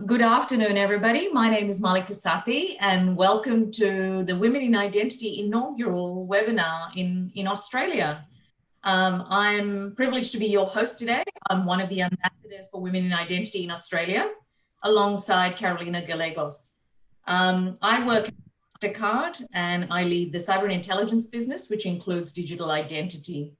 Good afternoon, everybody. My name is Malika Sathi, and welcome to the Women in Identity inaugural webinar in Australia. I'm privileged to be your host today. I'm one of the ambassadors for Women in Identity in Australia, alongside Carolina Gallegos. I work at Attard, and I lead the cyber intelligence business, which includes digital identity.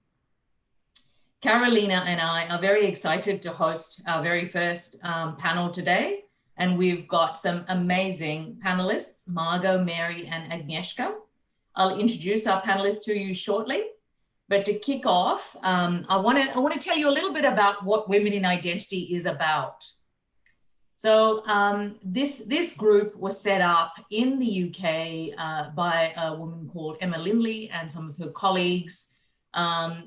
Carolina and I are very excited to host our very first panel today. And we've got some amazing panelists, Margo, Mary, and Agnieszka. I'll introduce our panelists to you shortly. But to kick off, I want to tell you a little bit about what Women in Identity is about. So this group was set up in the UK by a woman called Emma Lindley and some of her colleagues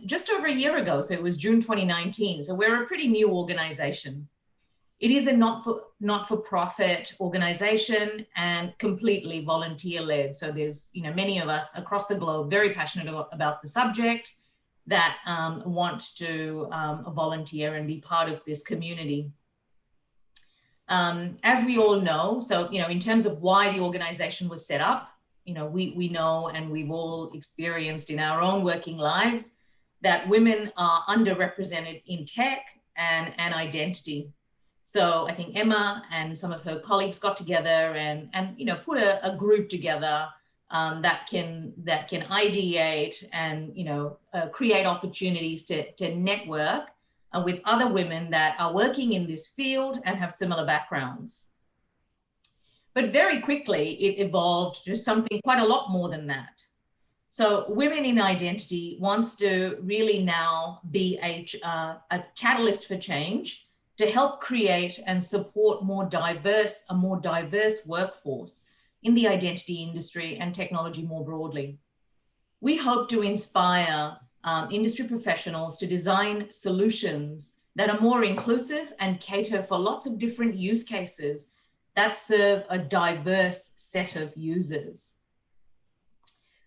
just over a year ago. So it was June 2019. So we're a pretty new organization. It is a not-for-profit organization and completely volunteer-led. So there's many of us across the globe very passionate about the subject that want to volunteer and be part of this community. As we all know, so in terms of why the organization was set up, we know and we've all experienced in our own working lives that women are underrepresented in tech and identity. So I think Emma and some of her colleagues got together and put a group together that can ideate and create opportunities to network with other women that are working in this field and have similar backgrounds. But very quickly, it evolved to something quite a lot more than that. So Women in Identity wants to really now be a catalyst for change to help create and support a more diverse workforce in the identity industry and technology more broadly. We hope to inspire industry professionals to design solutions that are more inclusive and cater for lots of different use cases that serve a diverse set of users.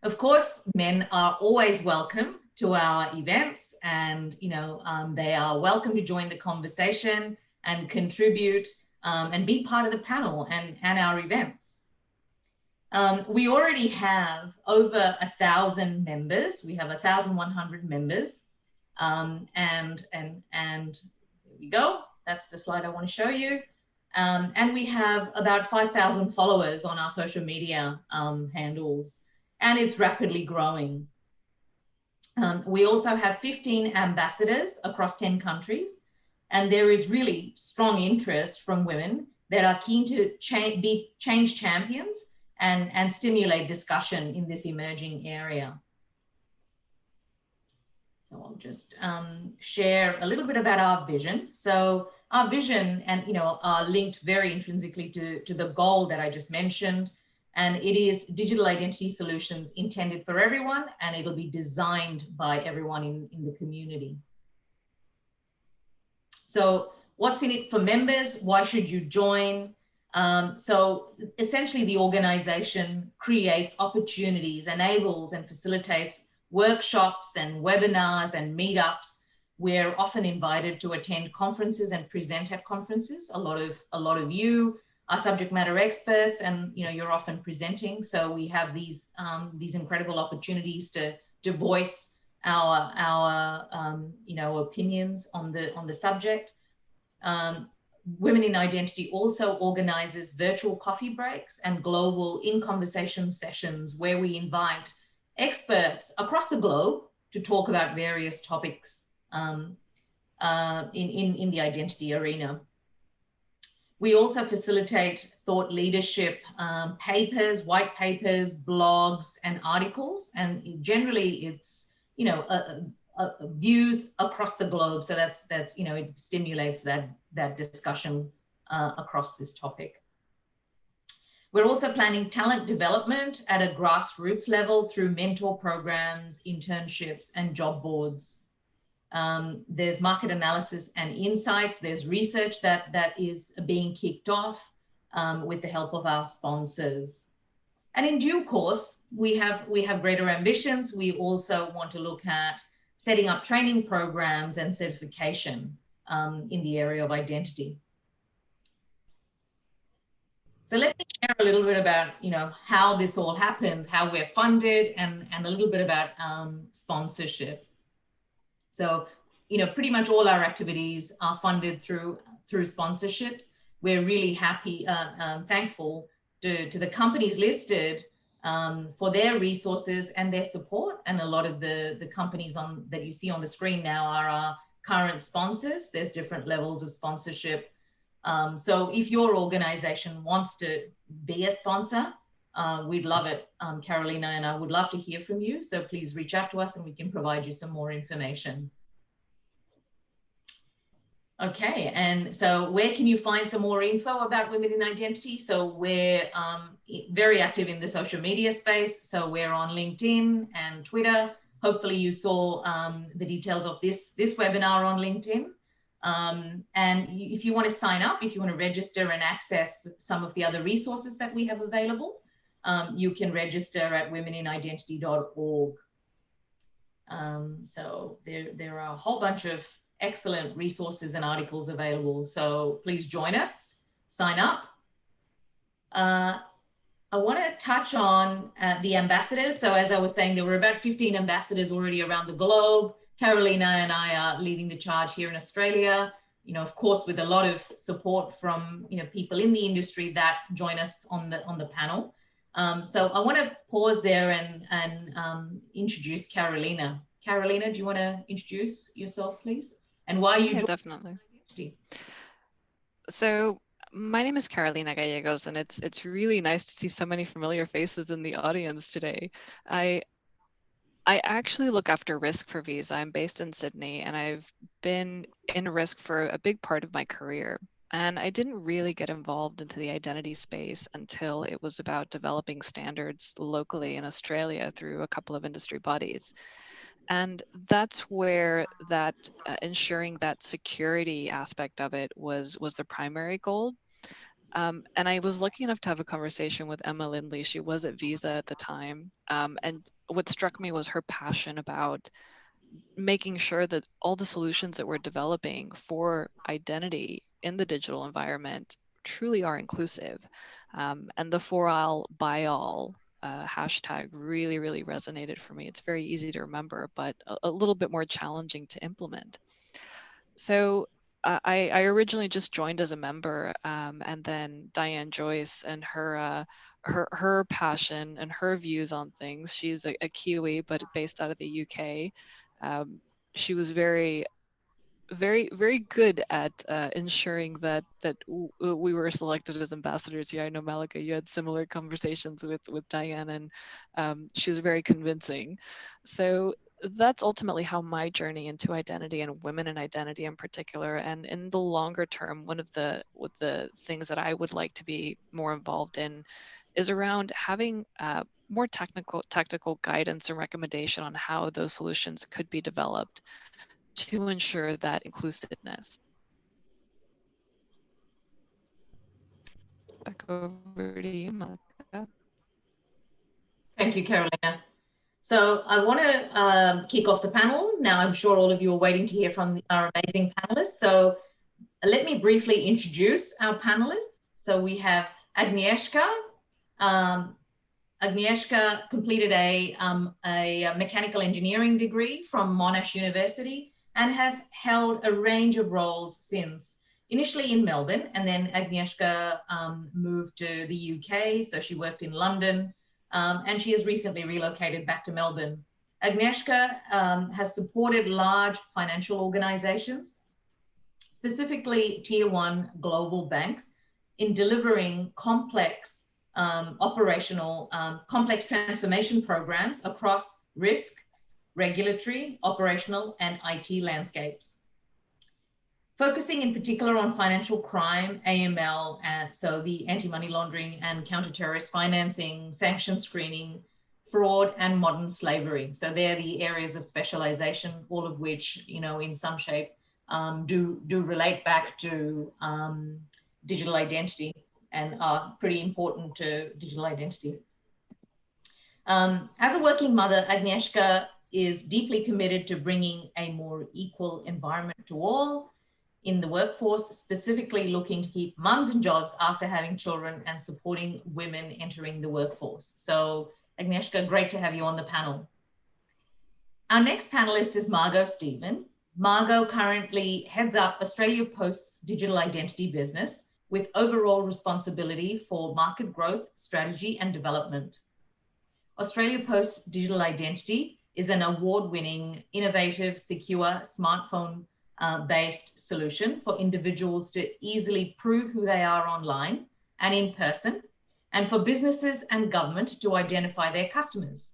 Of course, men are always welcome to our events, and they are welcome to join the conversation and contribute and be part of the panel and our events. We already have over 1,000 members. We have 1,100 members, and there we go. That's the slide I want to show you. And we have about 5,000 followers on our social media handles, and it's rapidly growing. We also have 15 ambassadors across 10 countries, and there is really strong interest from women that are keen to be change champions and stimulate discussion in this emerging area. So I'll just share a little bit about our vision. So our vision are linked very intrinsically to the goal that I just mentioned. And it is digital identity solutions intended for everyone, and it'll be designed by everyone in the community. So what's in it for members? Why should you join? So essentially the organization creates opportunities, enables and facilitates workshops and webinars and meetups. We're often invited to attend conferences and present at conferences. A lot of you are subject matter experts, and you're often presenting. So we have these incredible opportunities to voice our opinions on the subject. Women in Identity also organizes virtual coffee breaks and global in-conversation sessions where we invite experts across the globe to talk about various topics in the identity arena. We also facilitate thought leadership papers, white papers, blogs, and articles, and generally it's views across the globe. So that's it stimulates that discussion across this topic. We're also planning talent development at a grassroots level through mentor programs, internships, and job boards. There's market analysis and insights. There's research that is being kicked off with the help of our sponsors. And in due course, we have greater ambitions. We also want to look at setting up training programs and certification in the area of identity. So let me share a little bit about, how this all happens, how we're funded, and a little bit about sponsorship. So, pretty much all our activities are funded through sponsorships. We're really happy, thankful to the companies listed for their resources and their support. And a lot of the companies that you see on the screen now are our current sponsors. There's different levels of sponsorship. So if your organization wants to be a sponsor, we'd love it. Carolina and I would love to hear from you. So please reach out to us and we can provide you some more information. Okay, and so where can you find some more info about Women in Identity? So we're very active in the social media space. So we're on LinkedIn and Twitter. Hopefully you saw the details of this webinar on LinkedIn. And if you want to sign up, if you want to register and access some of the other resources that we have available, you can register at womeninidentity.org. So there are a whole bunch of excellent resources and articles available. So please join us, sign up. I want to touch on the ambassadors. So as I was saying, there were about 15 ambassadors already around the globe. Carolina and I are leading the charge here in Australia, of course, with a lot of support from, people in the industry that join us on the panel. So I want to pause there and introduce Carolina. Carolina, do you want to introduce yourself, please? And why you joined? Definitely. So my name is Carolina Gallegos, and it's really nice to see so many familiar faces in the audience today. I actually look after risk for Visa. I'm based in Sydney, and I've been in risk for a big part of my career. And I didn't really get involved into the identity space until it was about developing standards locally in Australia through a couple of industry bodies. And that's where that ensuring that security aspect of it was the primary goal. And I was lucky enough to have a conversation with Emma Lindley. She was at Visa at the time. And what struck me was her passion about making sure that all the solutions that we're developing for identity in the digital environment truly are inclusive. And the for all, by all hashtag really, really resonated for me. It's very easy to remember, but a little bit more challenging to implement. So I originally just joined as a member, and then Diane Joyce and her passion and her views on things. She's a Kiwi, but based out of the UK. She was very good at ensuring that we were selected as ambassadors here. I know, Malika, you had similar conversations with Diane, and she was very convincing. So that's ultimately how my journey into identity and women in identity in particular, and in the longer term, one of the things that I would like to be more involved in is around having more technical guidance and recommendation on how those solutions could be developed to ensure that inclusiveness. Back over to you, Malika. Thank you, Carolina. So I want to kick off the panel. Now, I'm sure all of you are waiting to hear from our amazing panelists. So let me briefly introduce our panelists. So we have Agnieszka. Agnieszka completed a mechanical engineering degree from Monash University and has held a range of roles since, initially in Melbourne, and then Agnieszka moved to the UK, so she worked in London, and she has recently relocated back to Melbourne. Agnieszka has supported large financial organizations, specifically tier 1 global banks, in delivering complex complex transformation programs across risk, regulatory, operational, and IT landscapes. Focusing in particular on financial crime, AML, and so the anti-money laundering and counter-terrorist financing, sanction screening, fraud, and modern slavery. So they're the areas of specialization, all of which, in some shape do relate back to digital identity and are pretty important to digital identity. As a working mother, Agnieszka is deeply committed to bringing a more equal environment to all, in the workforce, specifically looking to keep mums in jobs after having children and supporting women entering the workforce. So Agnieszka, great to have you on the panel. Our next panelist is Margo Stephen. Margo currently heads up Australia Post's digital identity business with overall responsibility for market growth, strategy, and development. Australia Post's digital identity is an award-winning, innovative, secure, smartphone-based solution for individuals to easily prove who they are online and in person, and for businesses and government to identify their customers.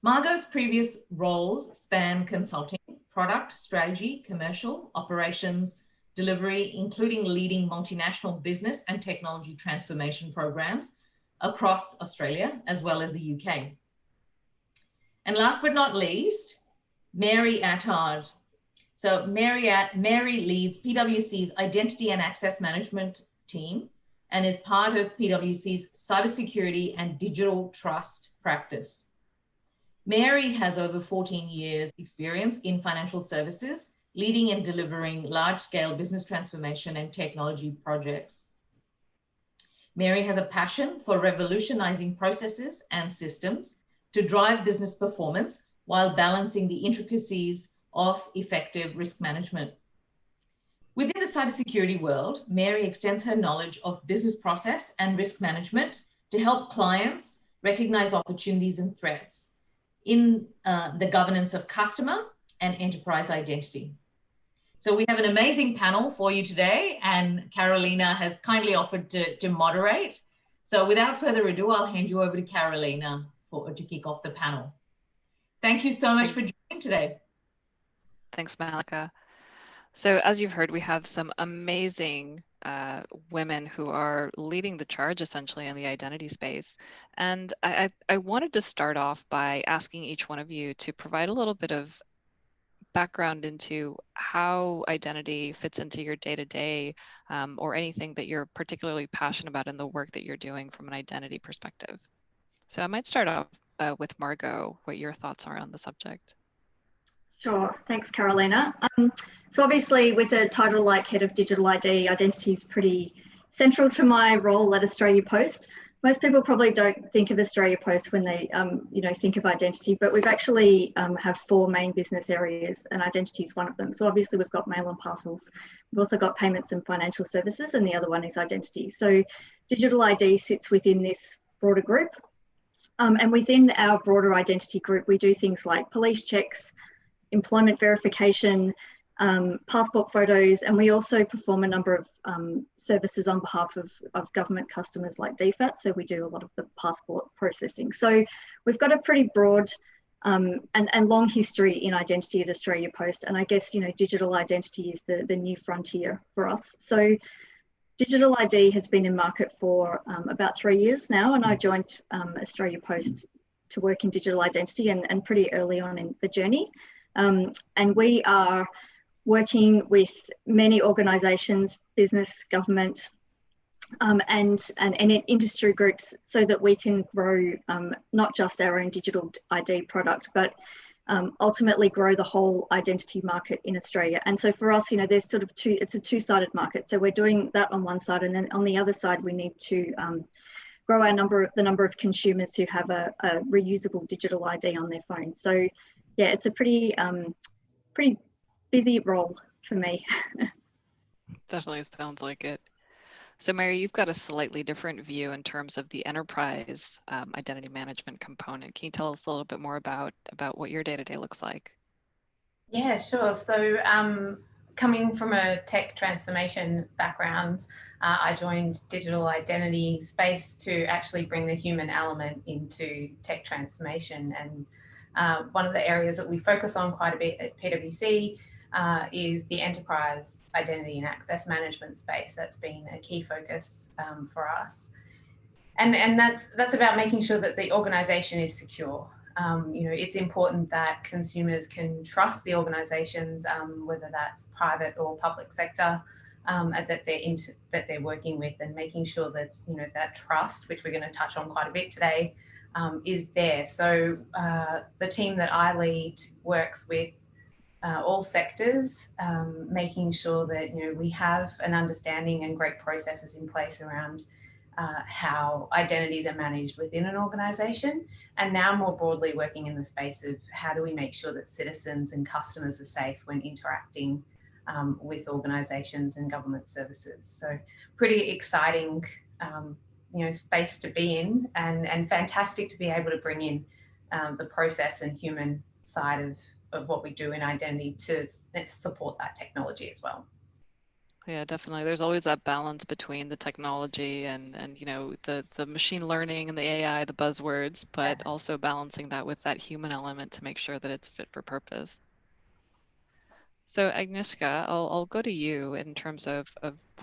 Margo's previous roles span consulting, product, strategy, commercial, operations, delivery, including leading multinational business and technology transformation programs across Australia, as well as the UK. And last but not least, Mary Attard. So Mary leads PwC's Identity and Access Management team and is part of PwC's Cybersecurity and Digital Trust practice. Mary has over 14 years experience in financial services, leading and delivering large-scale business transformation and technology projects. Mary has a passion for revolutionizing processes and systems to drive business performance while balancing the intricacies of effective risk management. Within the cybersecurity world, Mary extends her knowledge of business process and risk management to help clients recognize opportunities and threats in the governance of customer and enterprise identity. So we have an amazing panel for you today, and Carolina has kindly offered to moderate. So without further ado, I'll hand you over to Carolina to kick off the panel. Thank you so much for joining today. Thanks, Malika. So as you've heard, we have some amazing women who are leading the charge essentially in the identity space. And I wanted to start off by asking each one of you to provide a little bit of background into how identity fits into your day-to-day or anything that you're particularly passionate about in the work that you're doing from an identity perspective. So I might start off with Margo, what your thoughts are on the subject. Sure, thanks Carolina. So obviously with a title like Head of Digital ID, identity is pretty central to my role at Australia Post. Most people probably don't think of Australia Post when they think of identity, but we've actually have four main business areas and identity is one of them. So obviously we've got mail and parcels. We've also got payments and financial services, and the other one is identity. So digital ID sits within this broader group. And within our broader identity group, we do things like police checks, employment verification, passport photos, and we also perform a number of services on behalf of government customers like DFAT. So we do a lot of the passport processing. So we've got a pretty broad and long history in identity at Australia Post. And I guess, digital identity is the new frontier for us. So digital ID has been in market for about 3 years now, and I joined Australia Post to work in digital identity and pretty early on in the journey. And we are working with many organisations, business, government, and industry groups so that we can grow not just our own digital ID product, but ultimately grow the whole identity market in Australia. And so for us, there's sort of it's a two-sided market. So we're doing that on one side, and then on the other side, we need to grow the number of consumers who have a reusable digital ID on their phone. So yeah, it's a pretty busy role for me. Definitely sounds like it. So Mary, you've got a slightly different view in terms of the enterprise identity management component. Can you tell us a little bit more about what your day-to-day looks like? Yeah, sure. So coming from a tech transformation background, I joined digital identity space to actually bring the human element into tech transformation. And one of the areas that we focus on quite a bit at PwC is the enterprise identity and access management space. That's been a key focus for us. And that's about making sure that the organization is secure. It's important that consumers can trust the organizations, whether that's private or public sector, that they're working with, and making sure that, that trust, which we're going to touch on quite a bit today, is there. So the team that I lead works with all sectors, making sure that we have an understanding and great processes in place around how identities are managed within an organisation, and now more broadly working in the space of how do we make sure that citizens and customers are safe when interacting with organisations and government services. So pretty exciting space to be in, and fantastic to be able to bring in the process and human side of what we do in identity to support that technology as well. Yeah, definitely. There's always that balance between the technology and the machine learning and the AI, the buzzwords, but also balancing that with that human element to make sure that it's fit for purpose. So Agnieszka, I'll go to you in terms of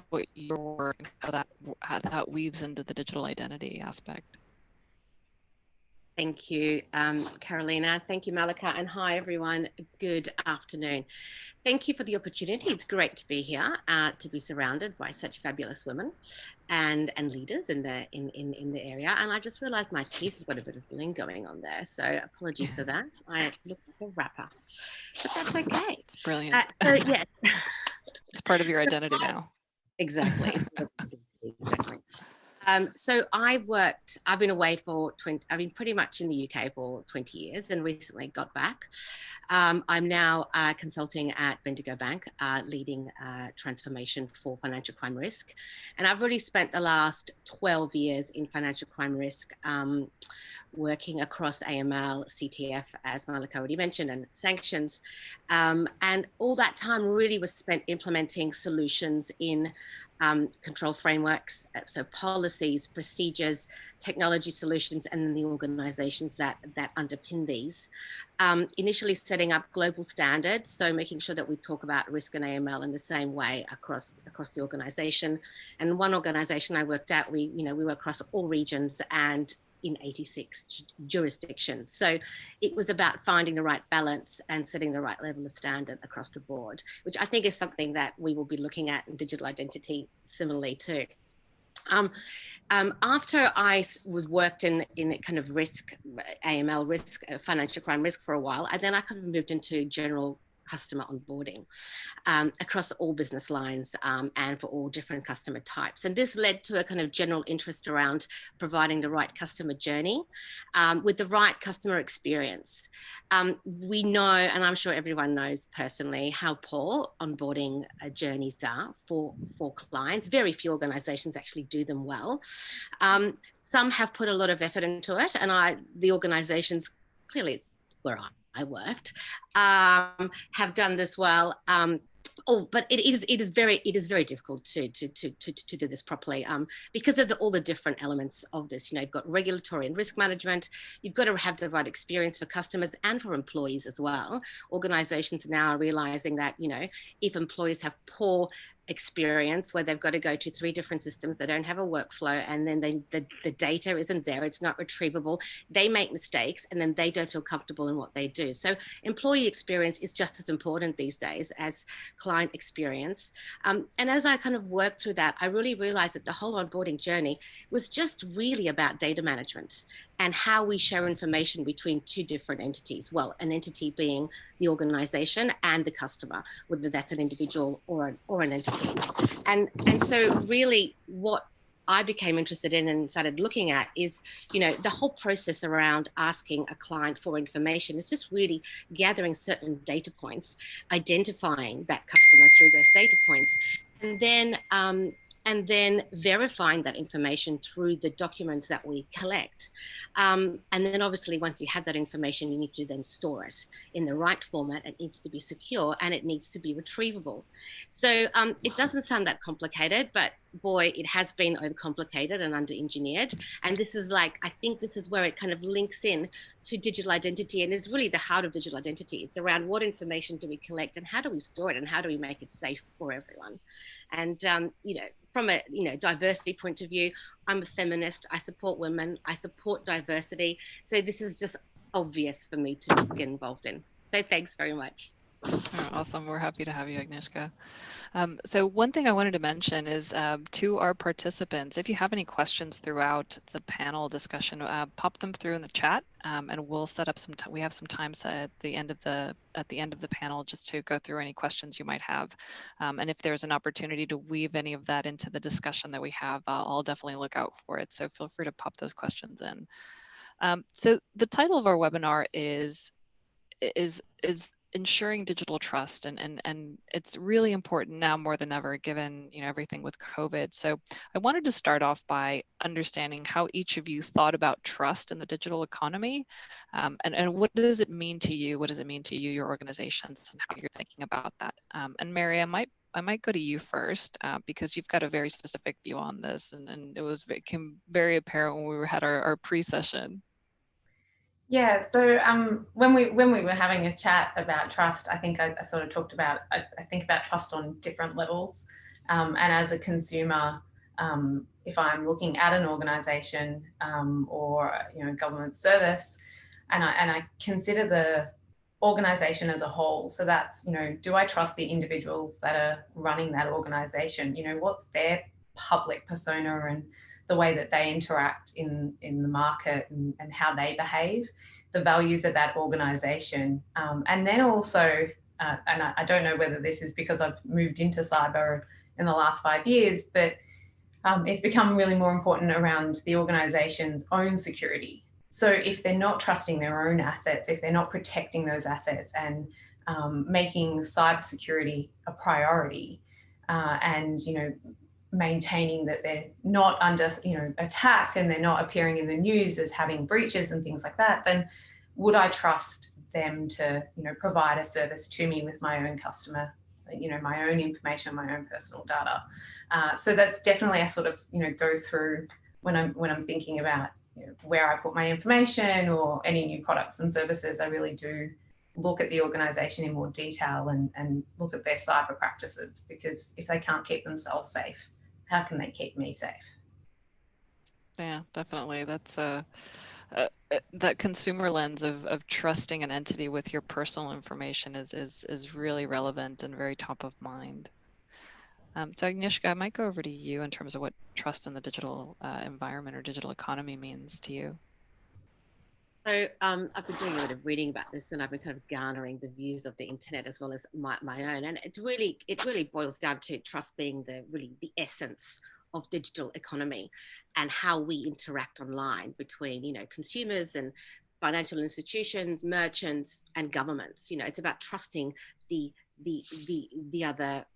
what your work and how that weaves into the digital identity aspect. Thank you, Carolina. Thank you, Malika. And hi, everyone. Good afternoon. Thank you for the opportunity. It's great to be here, to be surrounded by such fabulous women and leaders in the area. And I just realized my teeth have got a bit of bling going on there. So apologies for that. I look like a rapper, but that's okay. It's brilliant. So yeah. It's part of your identity now. Exactly. Exactly. So I've been away I've been pretty much in the UK for 20 years and recently got back. I'm now consulting at Bendigo Bank, leading transformation for financial crime risk. And I've really spent the last 12 years in financial crime risk, working across AML, CTF, as Malika already mentioned, and sanctions. And all that time really was spent implementing solutions in control frameworks, so policies, procedures, technology solutions, and then the organizations that underpin these. Initially setting up global standards, so making sure that we talk about risk and AML in the same way across the organization. And one organization I worked at, we were across all regions and in 86 jurisdictions. So it was about finding the right balance and setting the right level of standard across the board, which I think is something that we will be looking at in digital identity similarly too. After I worked in kind of risk, AML risk, financial crime risk for a while, I kind of moved into general customer onboarding across all business lines and for all different customer types. And this led to a kind of general interest around providing the right customer journey with the right customer experience. We know, and I'm sure everyone knows personally, how poor onboarding journeys are for clients. Very few organizations actually do them well. Some have put a lot of effort into it, and the organizations clearly where I worked have done this well. But it is very difficult to do this properly because of all the different elements of this. You've got regulatory and risk management. You've got to have the right experience for customers and for employees as well. Organizations now are realizing that if employees have poor experience where they've got to go to 3 different systems, they don't have a workflow, and then the data isn't there, it's not retrievable, they make mistakes, and then they don't feel comfortable in what they do. So employee experience is just as important these days as client experience. And as I kind of worked through that, I really realized that the whole onboarding journey was just really about data management and how we share information between 2 different entities. Well, an entity being the organization and the customer, whether that's an individual or an entity. And so really what I became interested in and started looking at is, the whole process around asking a client for information is just really gathering certain data points, identifying that customer through those data points, and then verifying that information through the documents that we collect. And then obviously once you have that information, you need to then store it in the right format. It needs to be secure and it needs to be retrievable. So it doesn't sound that complicated, but boy, it has been overcomplicated and under-engineered. And this is I think this is where it kind of links in to digital identity, and is really the heart of digital identity. It's around what information do we collect and how do we store it and how do we make it safe for everyone. And, from a diversity point of view, I'm a feminist. I support women. I support diversity. So this is just obvious for me to get involved in. So thanks very much. Oh, awesome. We're happy to have you, Agnieszka. So one thing I wanted to mention is to our participants, if you have any questions throughout the panel discussion, pop them through in the chat, and we'll set up some. We have some time set at the end of the panel just to go through any questions you might have. And if there's an opportunity to weave any of that into the discussion that we have, I'll definitely look out for it. So feel free to pop those questions in. So the title of our webinar is ensuring digital trust, and it's really important now more than ever, given everything with COVID. So I wanted to start off by understanding how each of you thought about trust in the digital economy, and what does it mean to you? What does it mean to you, your organizations, and how you're thinking about that? And Mary, I might go to you first, because you've got a very specific view on this, and it became very apparent when we had our pre-session. Yeah, so when we were having a chat about trust, I think I sort of talked about, I think about trust on different levels. And as a consumer, if I'm looking at an organization or government service, and I consider the organization as a whole, so that's, do I trust the individuals that are running that organization? What's their public persona and the way that they interact in the market, and how they behave, the values of that organization. And then also, and I don't know whether this is because I've moved into cyber in the last 5 years, but it's become really more important around the organization's own security. So if they're not trusting their own assets, if they're not protecting those assets and making cybersecurity a priority, and maintaining that they're not under attack, and they're not appearing in the news as having breaches and things like that, then would I trust them to provide a service to me with my own customer, my own information, my own personal data? So that's definitely a sort of go through when I'm thinking about where I put my information or any new products and services. I really do look at the organization in more detail and look at their cyber practices, because if they can't keep themselves safe, how can they keep me safe? Yeah, definitely. That's that consumer lens of trusting an entity with your personal information is really relevant and very top of mind. So Agnieszka, I might go over to you in terms of what trust in the digital environment or digital economy means to you. So I've been doing a bit of reading about this, and I've been kind of garnering the views of the internet as well as my own. And it really boils down to trust being the essence of digital economy, and how we interact online between consumers and financial institutions, merchants, and governments. It's about trusting the other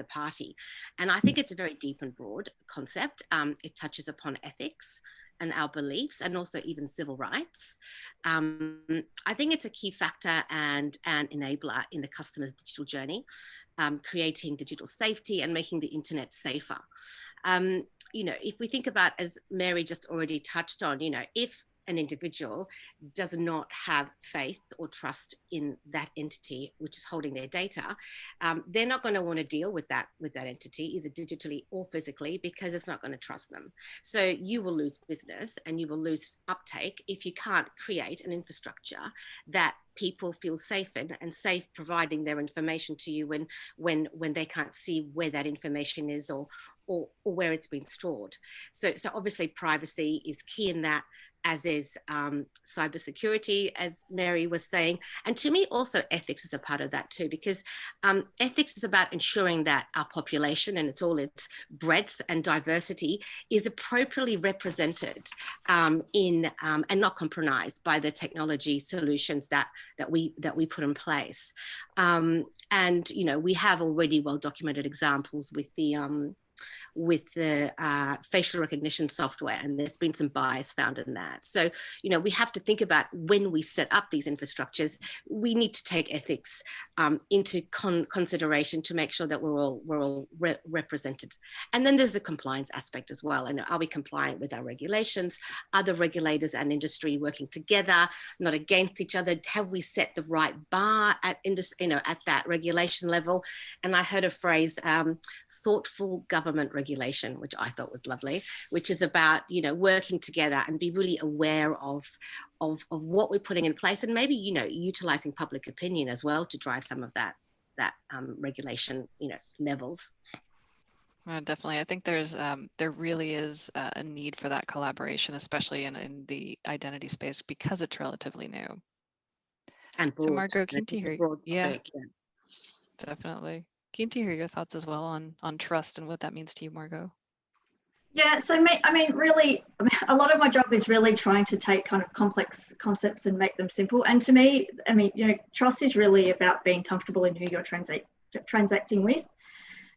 party. And I think it's a very deep and broad concept. It touches upon ethics and our beliefs, and also even civil rights. I think it's a key factor and an enabler in the customer's digital journey, creating digital safety and making the internet safer. If we think about, as Mary just already touched on, if an individual does not have faith or trust in that entity which is holding their data, they're not going to want to deal with that entity, either digitally or physically, because it's not going to trust them. So you will lose business and you will lose uptake if you can't create an infrastructure that people feel safe in, and safe providing their information to you when they can't see where that information is or where it's been stored. So obviously privacy is key in that, as is cybersecurity, as Mary was saying. And to me, also ethics is a part of that too, because ethics is about ensuring that our population and its breadth and diversity is appropriately represented and not compromised by the technology solutions that we put in place. And we have already well documented examples with the facial recognition software, and there's been some bias found in that. So, we have to think about, when we set up these infrastructures, we need to take ethics into consideration to make sure that we're all represented. And then there's the compliance aspect as well. And are we compliant with our regulations? Are the regulators and industry working together, not against each other? Have we set the right bar at that regulation level? And I heard a phrase, thoughtful governance government regulation, which I thought was lovely, which is about, you know, working together and be really aware of what we're putting in place, and maybe, you know, utilizing public opinion as well to drive some of that regulation, you know, levels. Definitely. I think there really is a need for that collaboration, especially in the identity space, because it's relatively new. And broad. So Margo, keen to hear, yeah, definitely. Keen to hear your thoughts as well on trust and what that means to you, Margo. Yeah, so really, a lot of my job is really trying to take kind of complex concepts and make them simple. And to me, you know, trust is really about being comfortable in who you're transacting with.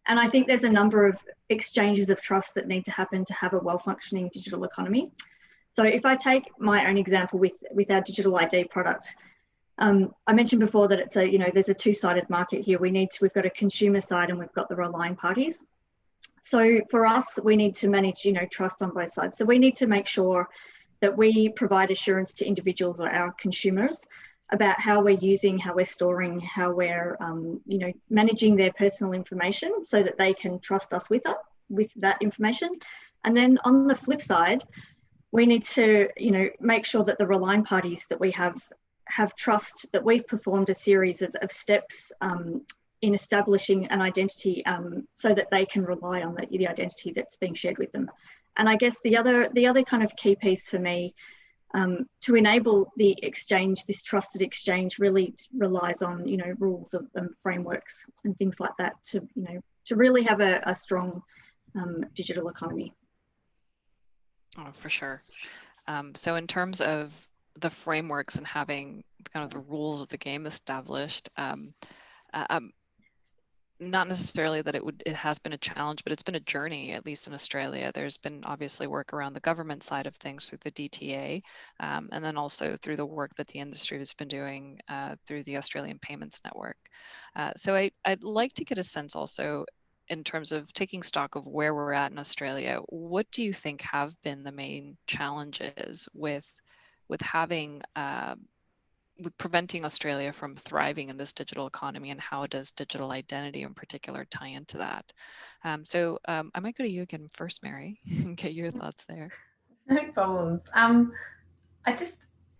And I think there's a number of exchanges of trust that need to happen to have a well-functioning digital economy. So if I take my own example with our digital ID product, I mentioned before that it's there's a two-sided market here. We've got a consumer side and we've got the relying parties. So for us, we need to manage, you know, trust on both sides. So we need to make sure that we provide assurance to individuals or our consumers about how we're using, how we're storing, how we're, you know, managing their personal information so that they can trust us with that information. And then on the flip side, we need to, you know, make sure that the relying parties that we have trust that we've performed a series of steps in establishing an identity so that they can rely on the identity that's being shared with them. And I guess the other kind of key piece for me to enable the exchange, this trusted exchange, really relies on, you know, rules and frameworks and things like that to, you know, to really have a strong digital economy. Oh, for sure. So in terms of the frameworks and having kind of the rules of the game established, not necessarily that it has been a challenge, but it's been a journey, at least in Australia. There's been obviously work around the government side of things through the DTA, and then also through the work that the industry has been doing through the Australian Payments Network. So I'd like to get a sense also in terms of taking stock of where we're at in Australia. What do you think have been the main challenges with having with preventing Australia from thriving in this digital economy, and how does digital identity in particular tie into that? So I might go to you again first, Mary, and get your thoughts there. No problems.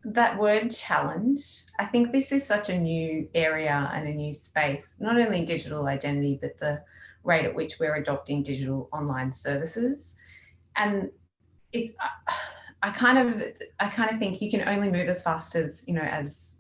That word challenge, I think this is such a new area and a new space, not only digital identity, but the rate at which we're adopting digital online services. And I kind of think you can only move as fast as, you know, as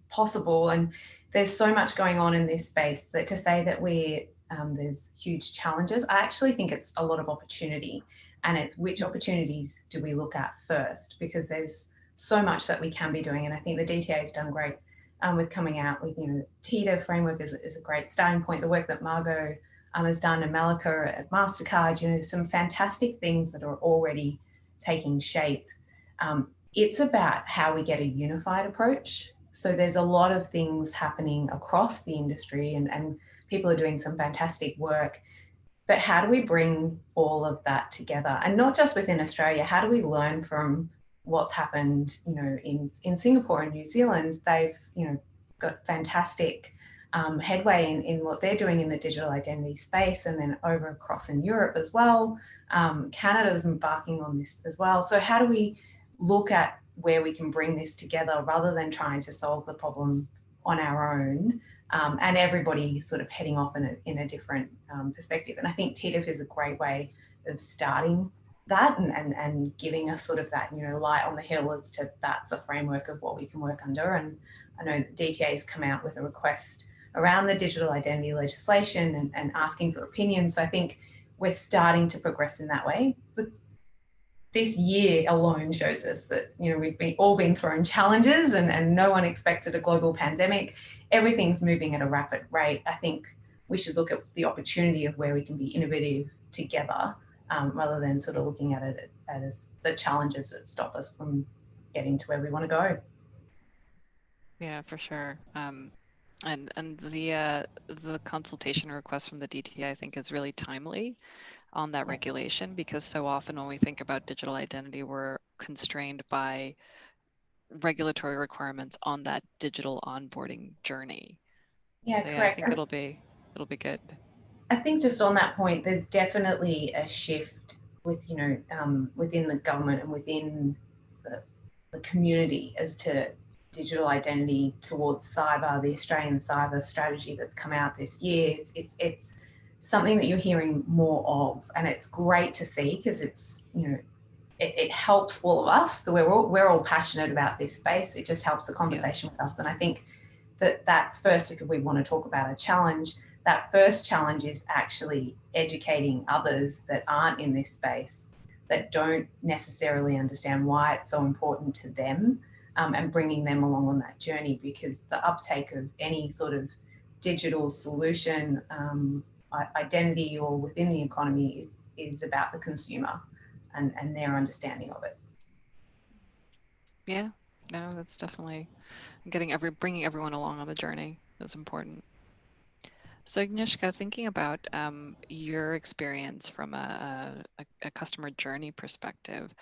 possible. And there's so much going on in this space that to say that there's huge challenges, I actually think it's a lot of opportunity. And it's which opportunities do we look at first? Because there's so much that we can be doing. And I think the DTA has done great with coming out with, you know, TITA framework is a great starting point. The work that Margo has done, and Malika at MasterCard, you know, there's some fantastic things that are already taking shape. It's about how we get a unified approach. So there's a lot of things happening across the industry, and people are doing some fantastic work. But how do we bring all of that together? And not just within Australia, how do we learn from what's happened, you know, in Singapore and New Zealand? They've, you know, got fantastic headway in what they're doing in the digital identity space, and then over across in Europe as well. Canada's embarking on this as well. So how do we look at where we can bring this together rather than trying to solve the problem on our own, and everybody sort of heading off in a different perspective? And I think TIDF is a great way of starting that and giving us sort of that, you know, light on the hill as to that's a framework of what we can work under. And I know the DTA has come out with a request around the digital identity legislation and asking for opinions. So I think we're starting to progress in that way. But this year alone shows us that, you know, we've all been thrown challenges, and no one expected a global pandemic. Everything's moving at a rapid rate. I think we should look at the opportunity of where we can be innovative together, rather than sort of looking at it as the challenges that stop us from getting to where we want to go. Yeah, for sure. And the consultation request from the DTA, I think, is really timely on that regulation, because so often when we think about digital identity, we're constrained by regulatory requirements on that digital onboarding journey. Yeah, so, correct. Yeah, I think it'll be good. I think just on that point, there's definitely a shift with, within the government and within the community as to digital identity towards cyber. The Australian cyber strategy that's come out this year, it's something that you're hearing more of, and it's great to see, because it's, it helps all of us. We're all passionate about this space. It just helps the conversation with us. And I think that first, if we want to talk about a challenge, that first challenge is actually educating others that aren't in this space, that don't necessarily understand why it's so important to them, and bringing them along on that journey, because the uptake of any sort of digital solution, identity or within the economy is about the consumer and their understanding of it. Yeah, no, that's definitely bringing everyone along on the journey is important. So Agnieszka, thinking about your experience from a customer journey perspective,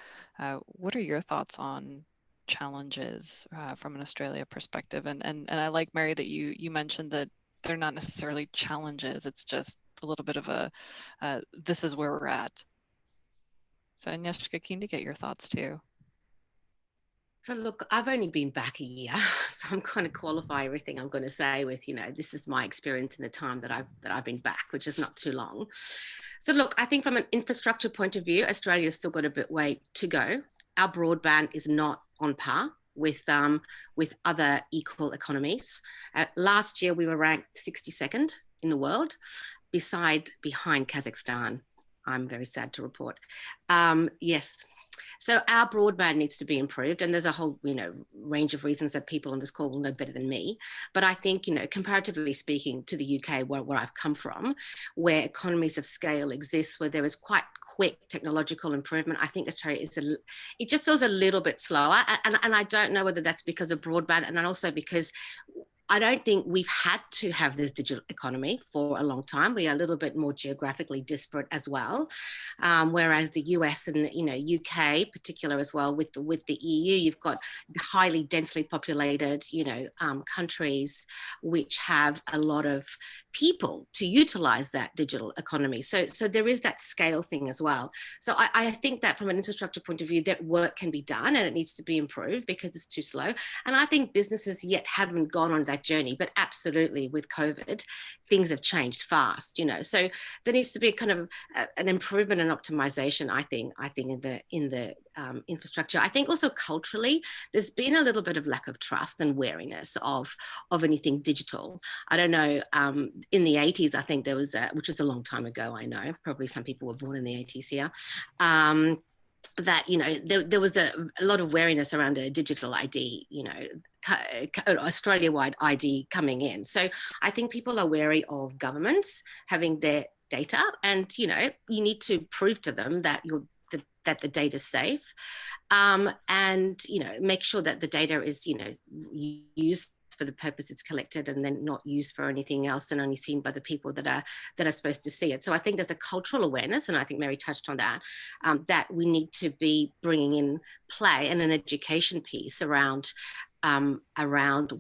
what are your thoughts on challenges from an Australia perspective? And I like, Mary, that you mentioned that they're not necessarily challenges, it's just a little bit of a, this is where we're at. So Agnieszka, keen to get your thoughts too. So look, I've only been back a year, so I'm going to qualify everything I'm going to say with, this is my experience in the time that I've been back, which is not too long. So look, I think from an infrastructure point of view, Australia's still got a bit way to go. Our broadband is not on par with other equal economies. Last year, we were ranked 62nd in the world, behind Kazakhstan. I'm very sad to report. Yes. So our broadband needs to be improved, and there's a whole, range of reasons that people on this call will know better than me. But I think, comparatively speaking to the UK, where I've come from, where economies of scale exist, where there is quite quick technological improvement, I think Australia it just feels a little bit slower. And I don't know whether that's because of broadband, and also because I don't think we've had to have this digital economy for a long time. We are a little bit more geographically disparate as well. Whereas the US and, UK particular as well, with the EU, you've got highly densely populated, countries which have a lot of people to utilize that digital economy. So there is that scale thing as well. So I think that from an infrastructure point of view, that work can be done and it needs to be improved because it's too slow. And I think businesses yet haven't gone on that journey, but absolutely with COVID, things have changed fast, so there needs to be kind of an improvement and optimization, I think in the infrastructure. I think also culturally, there's been a little bit of lack of trust and wariness of anything digital. I don't know, in the 80s, I think there was, which was a long time ago, I know, probably some people were born in the 80s here, that, there was a lot of wariness around a digital ID, Australia-wide ID coming in. So I think people are wary of governments having their data, and, you need to prove to them that that the data is safe, and, make sure that the data is, used for the purpose it's collected, and then not used for anything else and only seen by the people that are supposed to see it. So I think there's a cultural awareness, and I think Mary touched on that, that we need to be bringing in play, and an education piece around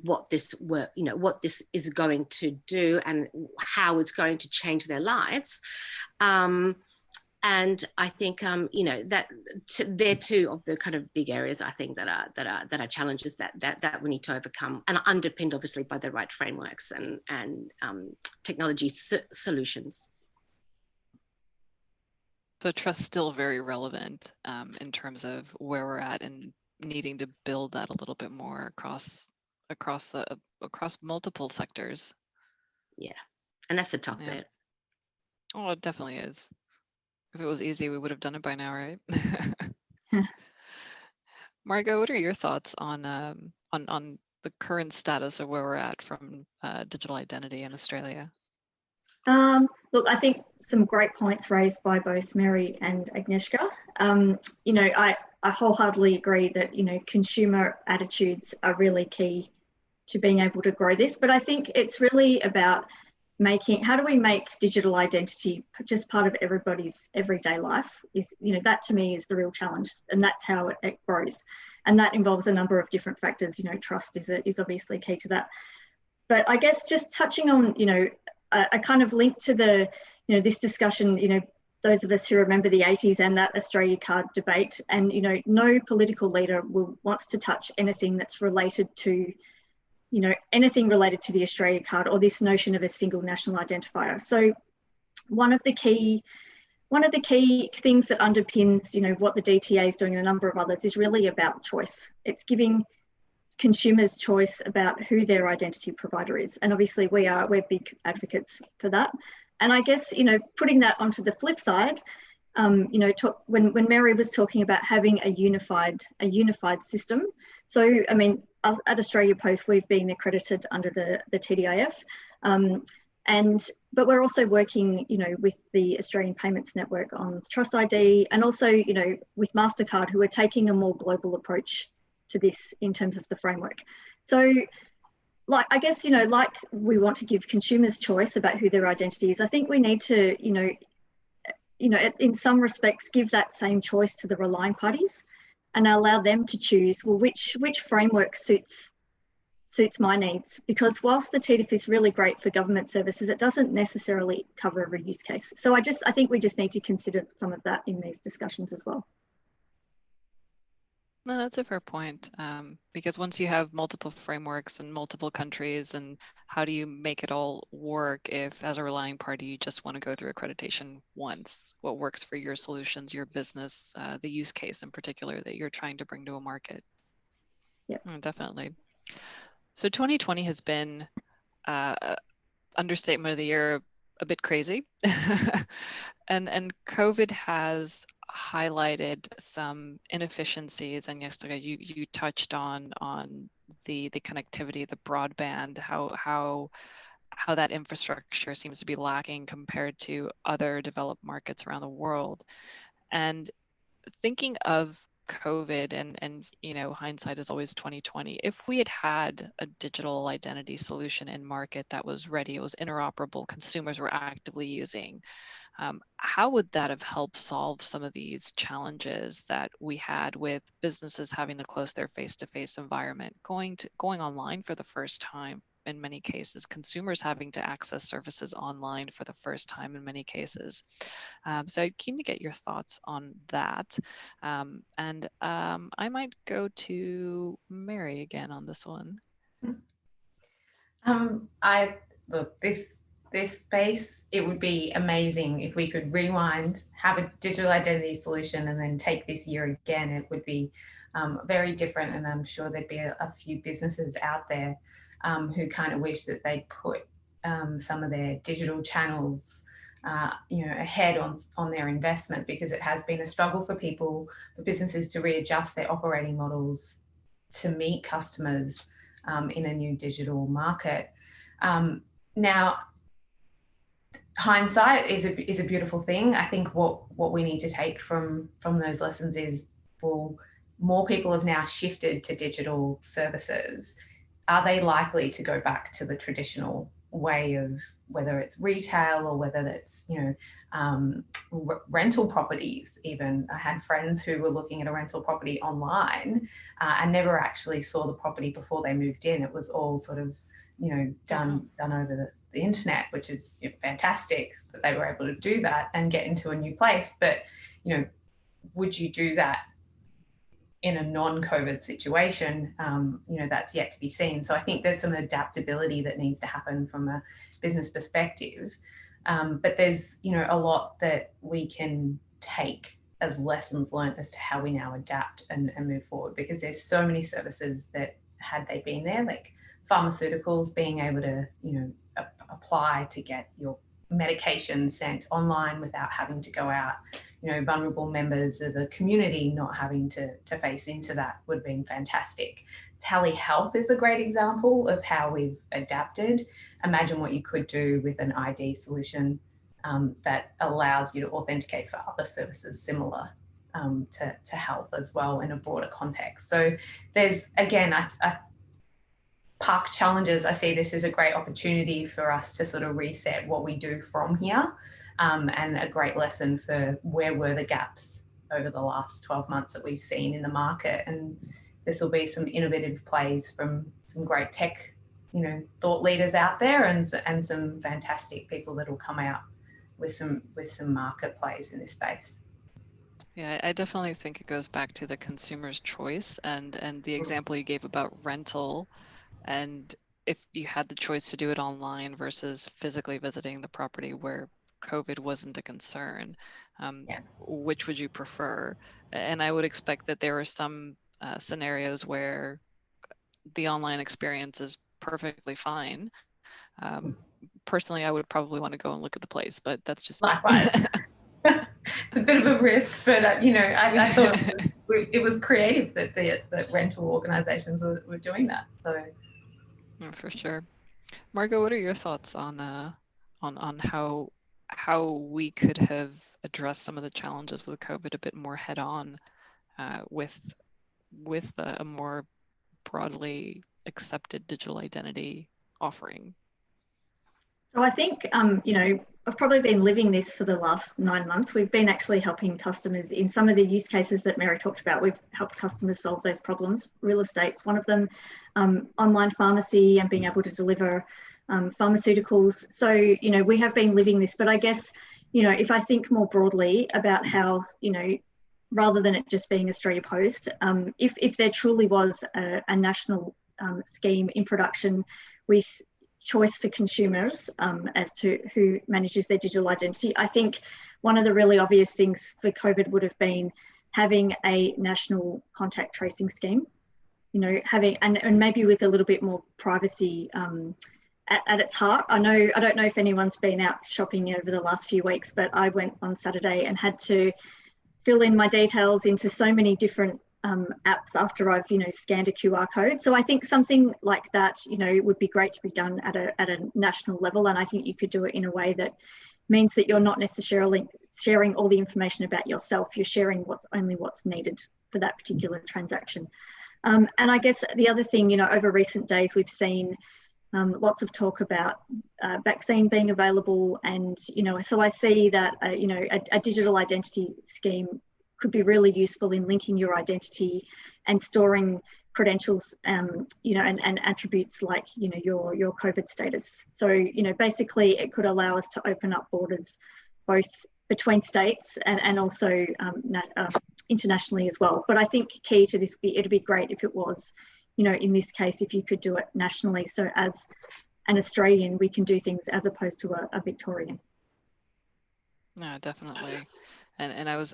what this work, what this is going to do and how it's going to change their lives. And I think, that they're two of the kind of big areas I think that are challenges that we need to overcome, and are underpinned obviously by the right frameworks and technology solutions. So trust still very relevant in terms of where we're at and needing to build that a little bit more across multiple sectors. Yeah, and that's the tough bit. Oh, it definitely is. If it was easy, we would have done it by now, right? Margo, what are your thoughts on the current status of where we're at from digital identity in Australia? Look, I think some great points raised by both Mary and Agnieszka. I wholeheartedly agree that, consumer attitudes are really key to being able to grow this. But I think it's really about how do we make digital identity just part of everybody's everyday life? That to me is the real challenge, and that's how it grows. And that involves a number of different factors. Trust is obviously key to that. But I guess just touching on, I kind of link to the, this discussion, those of us who remember the 80s and that Australia card debate, and, no political leader wants to touch anything that's related to, anything related to the Australia card or this notion of a single national identifier. So one of the key things that underpins, what the DTA is doing and a number of others is really about choice. It's giving consumers choice about who their identity provider is. And obviously we're big advocates for that. And I guess, putting that onto the flip side, when Mary was talking about having a unified system. So, I mean, at Australia Post, we've been accredited under the TDIF. But we're also working, with the Australian Payments Network on Trust ID, and also, with MasterCard, who are taking a more global approach to this in terms of the framework. So, I guess, like we want to give consumers choice about who their identity is, I think we need to, in some respects, give that same choice to the relying parties and allow them to choose, well, which framework suits my needs. Because whilst the TDIF is really great for government services, it doesn't necessarily cover every use case. So I think we just need to consider some of that in these discussions as well. No, that's a fair point, because once you have multiple frameworks and multiple countries, and how do you make it all work if, as a relying party, you just want to go through accreditation once? What works for your solutions, your business, the use case in particular that you're trying to bring to a market? Yeah, definitely. So 2020 has been, understatement of the year, a bit crazy. and COVID has highlighted some inefficiencies, and yes, you touched on the connectivity, the broadband, how that infrastructure seems to be lacking compared to other developed markets around the world. And thinking of COVID, and hindsight is always 2020. If we had a digital identity solution in market that was ready, it was interoperable, consumers were actively using, how would that have helped solve some of these challenges that we had with businesses having to close their face-to-face environment, going online for the first time in many cases, consumers having to access services online for the first time in many cases? So I'm keen to get your thoughts on that. And I might go to Mary again on this one. This space, it would be amazing if we could rewind, have a digital identity solution, and then take this year again. It would be very different, and I'm sure there'd be a few businesses out there who kind of wish that they'd put some of their digital channels ahead on their investment, because it has been a struggle for businesses to readjust their operating models to meet customers in a new digital market. Now, hindsight is a beautiful thing. I think what we need to take from those lessons is, well, more people have now shifted to digital services. Are they likely to go back to the traditional way of, whether it's retail or whether it's rental properties? Even I had friends who were looking at a rental property online and never actually saw the property before they moved in. It was all sort of done over the internet, which is fantastic that they were able to do that and get into a new place. But would you do that in a non-COVID situation? That's yet to be seen. So I think there's some adaptability that needs to happen from a business perspective. But there's a lot that we can take as lessons learned as to how we now adapt and move forward, because there's so many services that, had they been there, like pharmaceuticals, being able to apply to get your medication sent online without having to go out, vulnerable members of the community not having to face into that would have been fantastic. Telehealth is a great example of how we've adapted. Imagine what you could do with an ID solution that allows you to authenticate for other services similar to health as well in a broader context. So there's, again, park challenges. I see this as a great opportunity for us to sort of reset what we do from here, and a great lesson for where were the gaps over the last 12 months that we've seen in the market. And this will be some innovative plays from some great tech, thought leaders out there, and some fantastic people that will come out with some market plays in this space. Yeah, I definitely think it goes back to the consumer's choice and the example you gave about rental. And if you had the choice to do it online versus physically visiting the property where COVID wasn't a concern, which would you prefer? And I would expect that there are some scenarios where the online experience is perfectly fine. Personally, I would probably want to go and look at the place, but that's just likewise. It's a bit of a risk, but I thought it was creative that rental organisations were doing that. So, for sure. Margo, what are your thoughts on how we could have addressed some of the challenges with COVID a bit more head on, with a more broadly accepted digital identity offering? So I think, I've probably been living this for the last 9 months. We've been actually helping customers in some of the use cases that Mary talked about. We've helped customers solve those problems. Real estate's one of them, online pharmacy and being able to deliver pharmaceuticals. So, we have been living this, but I guess, if I think more broadly about how, rather than it just being Australia Post, if there truly was a national scheme in production with choice for consumers as to who manages their digital identity, I think one of the really obvious things for COVID would have been having a national contact tracing scheme, having, and maybe with a little bit more privacy at its heart. I don't know if anyone's been out shopping over the last few weeks, but I went on Saturday and had to fill in my details into so many different apps after I've scanned a QR code. So I think something like that would be great to be done at a national level, and I think you could do it in a way that means that you're not necessarily sharing all the information about yourself. You're sharing what's needed for that particular transaction. And I guess the other thing, over recent days we've seen lots of talk about vaccine being available, and so I see that a digital identity scheme could be really useful in linking your identity and storing credentials, and attributes like your COVID status. So basically it could allow us to open up borders both between states and also internationally as well. But I think key to this, it'd be great if it was, in this case, if you could do it nationally, so as an Australian we can do things as opposed to a Victorian. No, definitely. And I was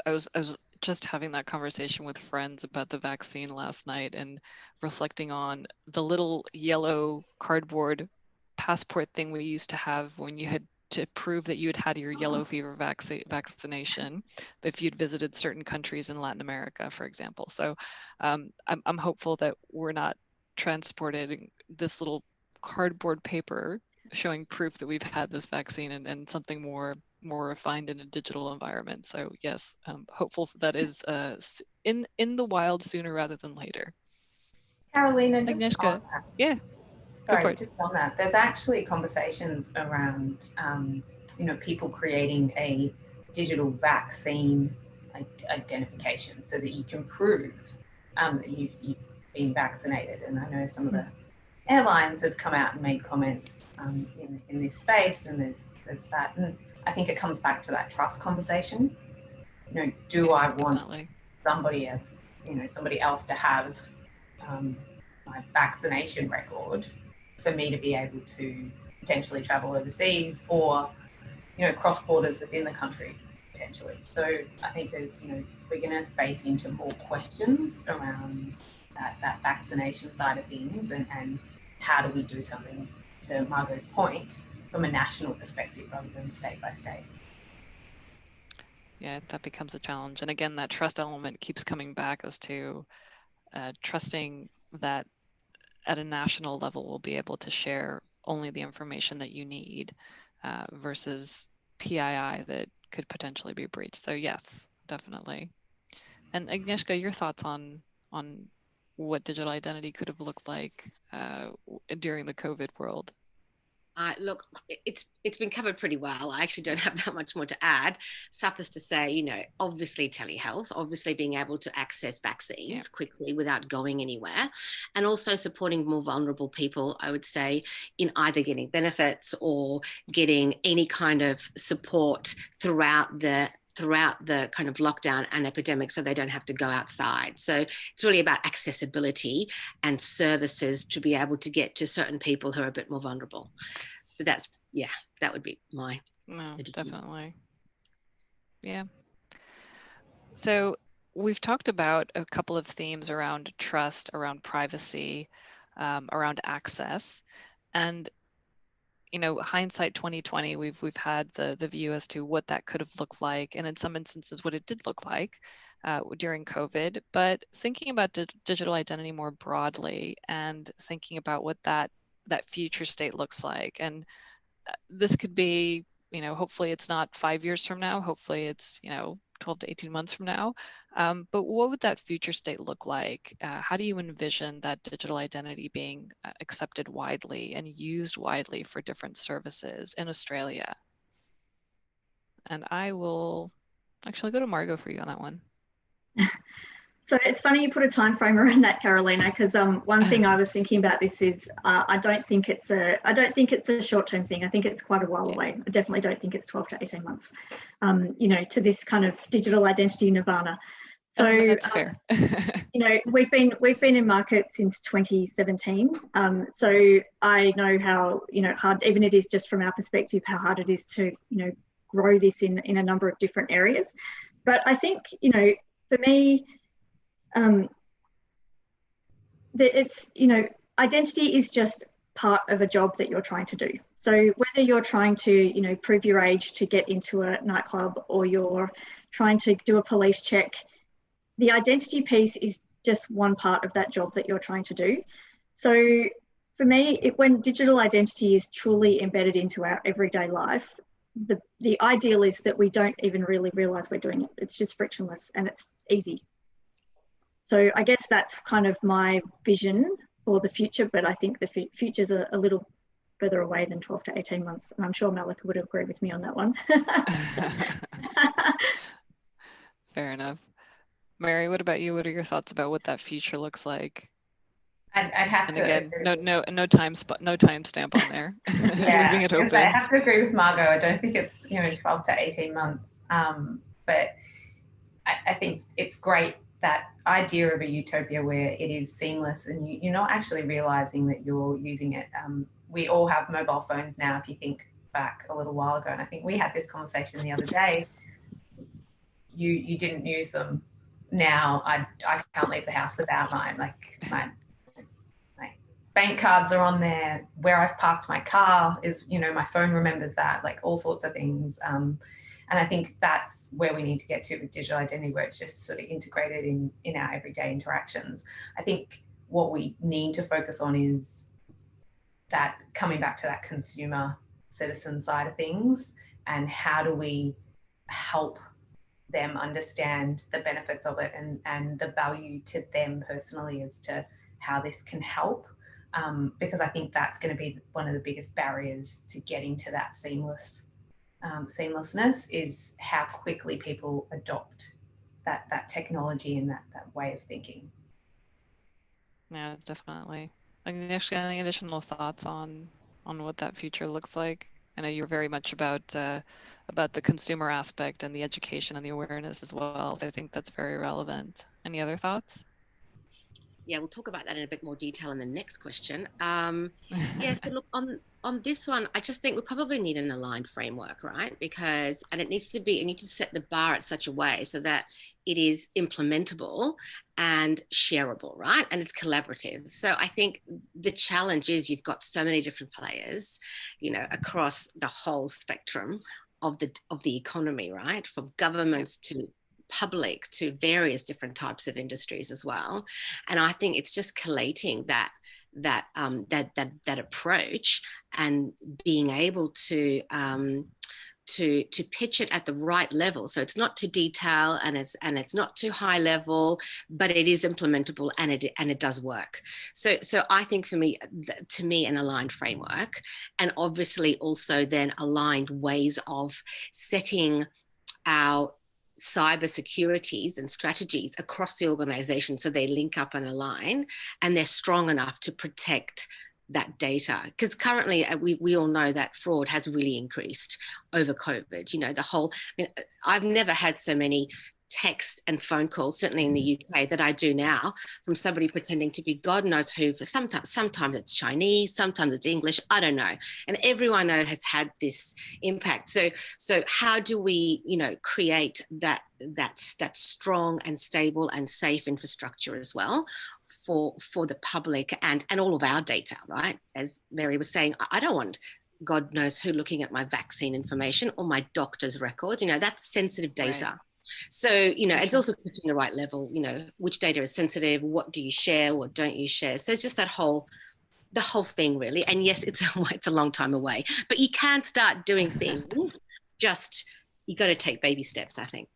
just having that conversation with friends about the vaccine last night and reflecting on the little yellow cardboard passport thing we used to have when you had to prove that you had had your yellow fever vaccination if you'd visited certain countries in Latin America, for example. So I'm hopeful that we're not transporting this little cardboard paper showing proof that we've had this vaccine and something more refined in a digital environment. So yes, hopeful that is in the wild sooner rather than later. Carolina, just Agnieszka, yeah. Sorry, just on that, there's actually conversations around, people creating a digital vaccine identification so that you can prove that you've been vaccinated. And I know some of the airlines have come out and made comments in this space, and there's that. And I think it comes back to that trust conversation. Do I want somebody else to have my vaccination record for me to be able to potentially travel overseas or, cross borders within the country potentially. So I think there's, we're going to face into more questions around that vaccination side of things and how do we do something, to Margo's point, from a national perspective rather than state by state. Yeah, that becomes a challenge. And again, that trust element keeps coming back as to trusting that at a national level we'll be able to share only the information that you need versus PII that could potentially be breached. So yes, definitely. And Agnieszka, your thoughts on what digital identity could have looked like during the COVID world? Look, it's been covered pretty well. I actually don't have that much more to add. Suffice to say, you know, obviously telehealth, obviously being able to access vaccines quickly without going anywhere, and also supporting more vulnerable people, I would say, in either getting benefits or getting any kind of support throughout the kind of lockdown and epidemic, so they don't have to go outside. So it's really about accessibility and services to be able to get to certain people who are a bit more vulnerable. So that's, that would be my definitely. Yeah. So we've talked about a couple of themes around trust, around privacy, around access, and you know, hindsight 2020, we've had the view as to what that could have looked like, and in some instances, what it did look like during COVID. But thinking about digital identity more broadly, and thinking about what that future state looks like, and this could be, you know, hopefully it's not 5 years from now. Hopefully it's, you know, 12 to 18 months from now. But what would that future state look like? How do you envision that digital identity being accepted widely and used widely for different services in Australia? And I will actually go to Margo for you on that one. So it's funny you put a time frame around that, Carolina, because one thing I was thinking about this is I don't think it's a short-term thing. I think it's quite a while away. I definitely don't think it's 12 to 18 months, you know, to this kind of digital identity nirvana. So that's fair. You know, we've been in market since 2017. So I know how, you know, hard, even it is just from our perspective, how hard it is to, you know, grow this in a number of different areas. But I think, you know, for me, it's, you know, identity is just part of a job that you're trying to do. So whether you're trying to, you know, prove your age to get into a nightclub, or you're trying to do a police check, the identity piece is just one part of that job that you're trying to do. So for me, when digital identity is truly embedded into our everyday life, the ideal is that we don't even really realize we're doing it. It's just frictionless and it's easy. So I guess that's kind of my vision for the future, but I think the future's a little further away than 12 to 18 months. And I'm sure Malika would agree with me on that one. Fair enough. Mary, what about you? What are your thoughts about what that future looks like? I'd have and to again, no time stamp on there. Yeah, Leaving it open. I have to agree with Margo. I don't think it's, you know, 12 to 18 months. But I think it's great, that idea of a utopia where it is seamless and you're not actually realizing that you're using it. We all have mobile phones now, if you think back a little while ago. And I think we had this conversation the other day. You didn't use them. Now I can't leave the house without mine. Like my bank cards are on there. Where I've parked my car is, you know, my phone remembers that, like all sorts of things. And I think that's where we need to get to with digital identity, where it's just sort of integrated in our everyday interactions. I think what we need to focus on is that, coming back to that consumer citizen side of things, and how do we help them understand the benefits of it and the value to them personally as to how this can help. Because I think that's going to be one of the biggest barriers to getting to that seamlessness, is how quickly people adopt that technology and that way of thinking. Yeah, definitely. Agnieszka, any additional thoughts on what that future looks like? I know you're very much about the consumer aspect and the education and the awareness as well. So I think that's very relevant. Any other thoughts? Yeah, we'll talk about that in a bit more detail in the next question. So look, on this one, I just think we probably need an aligned framework, right? Because, and it needs to set the bar at such a way so that it is implementable and shareable, right? And it's collaborative. So I think the challenge is you've got so many different players, you know, across the whole spectrum of the economy, right? From governments to public to various different types of industries as well. And I think it's just collating that approach and being able to to pitch it at the right level. So it's not too detailed and it's not too high level, but it is implementable and it does work. So I think for me, to me, an aligned framework, and obviously also then aligned ways of setting our cyber securities and strategies across the organization so they link up and align and they're strong enough to protect that data, because currently we all know that fraud has really increased over COVID. You know, I've never had so many texts and phone calls, certainly in the UK, that I do now, from somebody pretending to be God knows who. For sometimes it's Chinese, sometimes it's English, I don't know, and everyone I know has had this impact. So how do we, you know, create that strong and stable and safe infrastructure as well for the public and all of our data, right? As Mary was saying, I don't want God knows who looking at my vaccine information or my doctor's records. You know, that's sensitive data. Right. So, you know, it's also put in the right level, you know, which data is sensitive, what do you share, what don't you share? So it's just the whole thing really. And yes, it's a long time away, but you can't start doing things, just, you got to take baby steps, I think.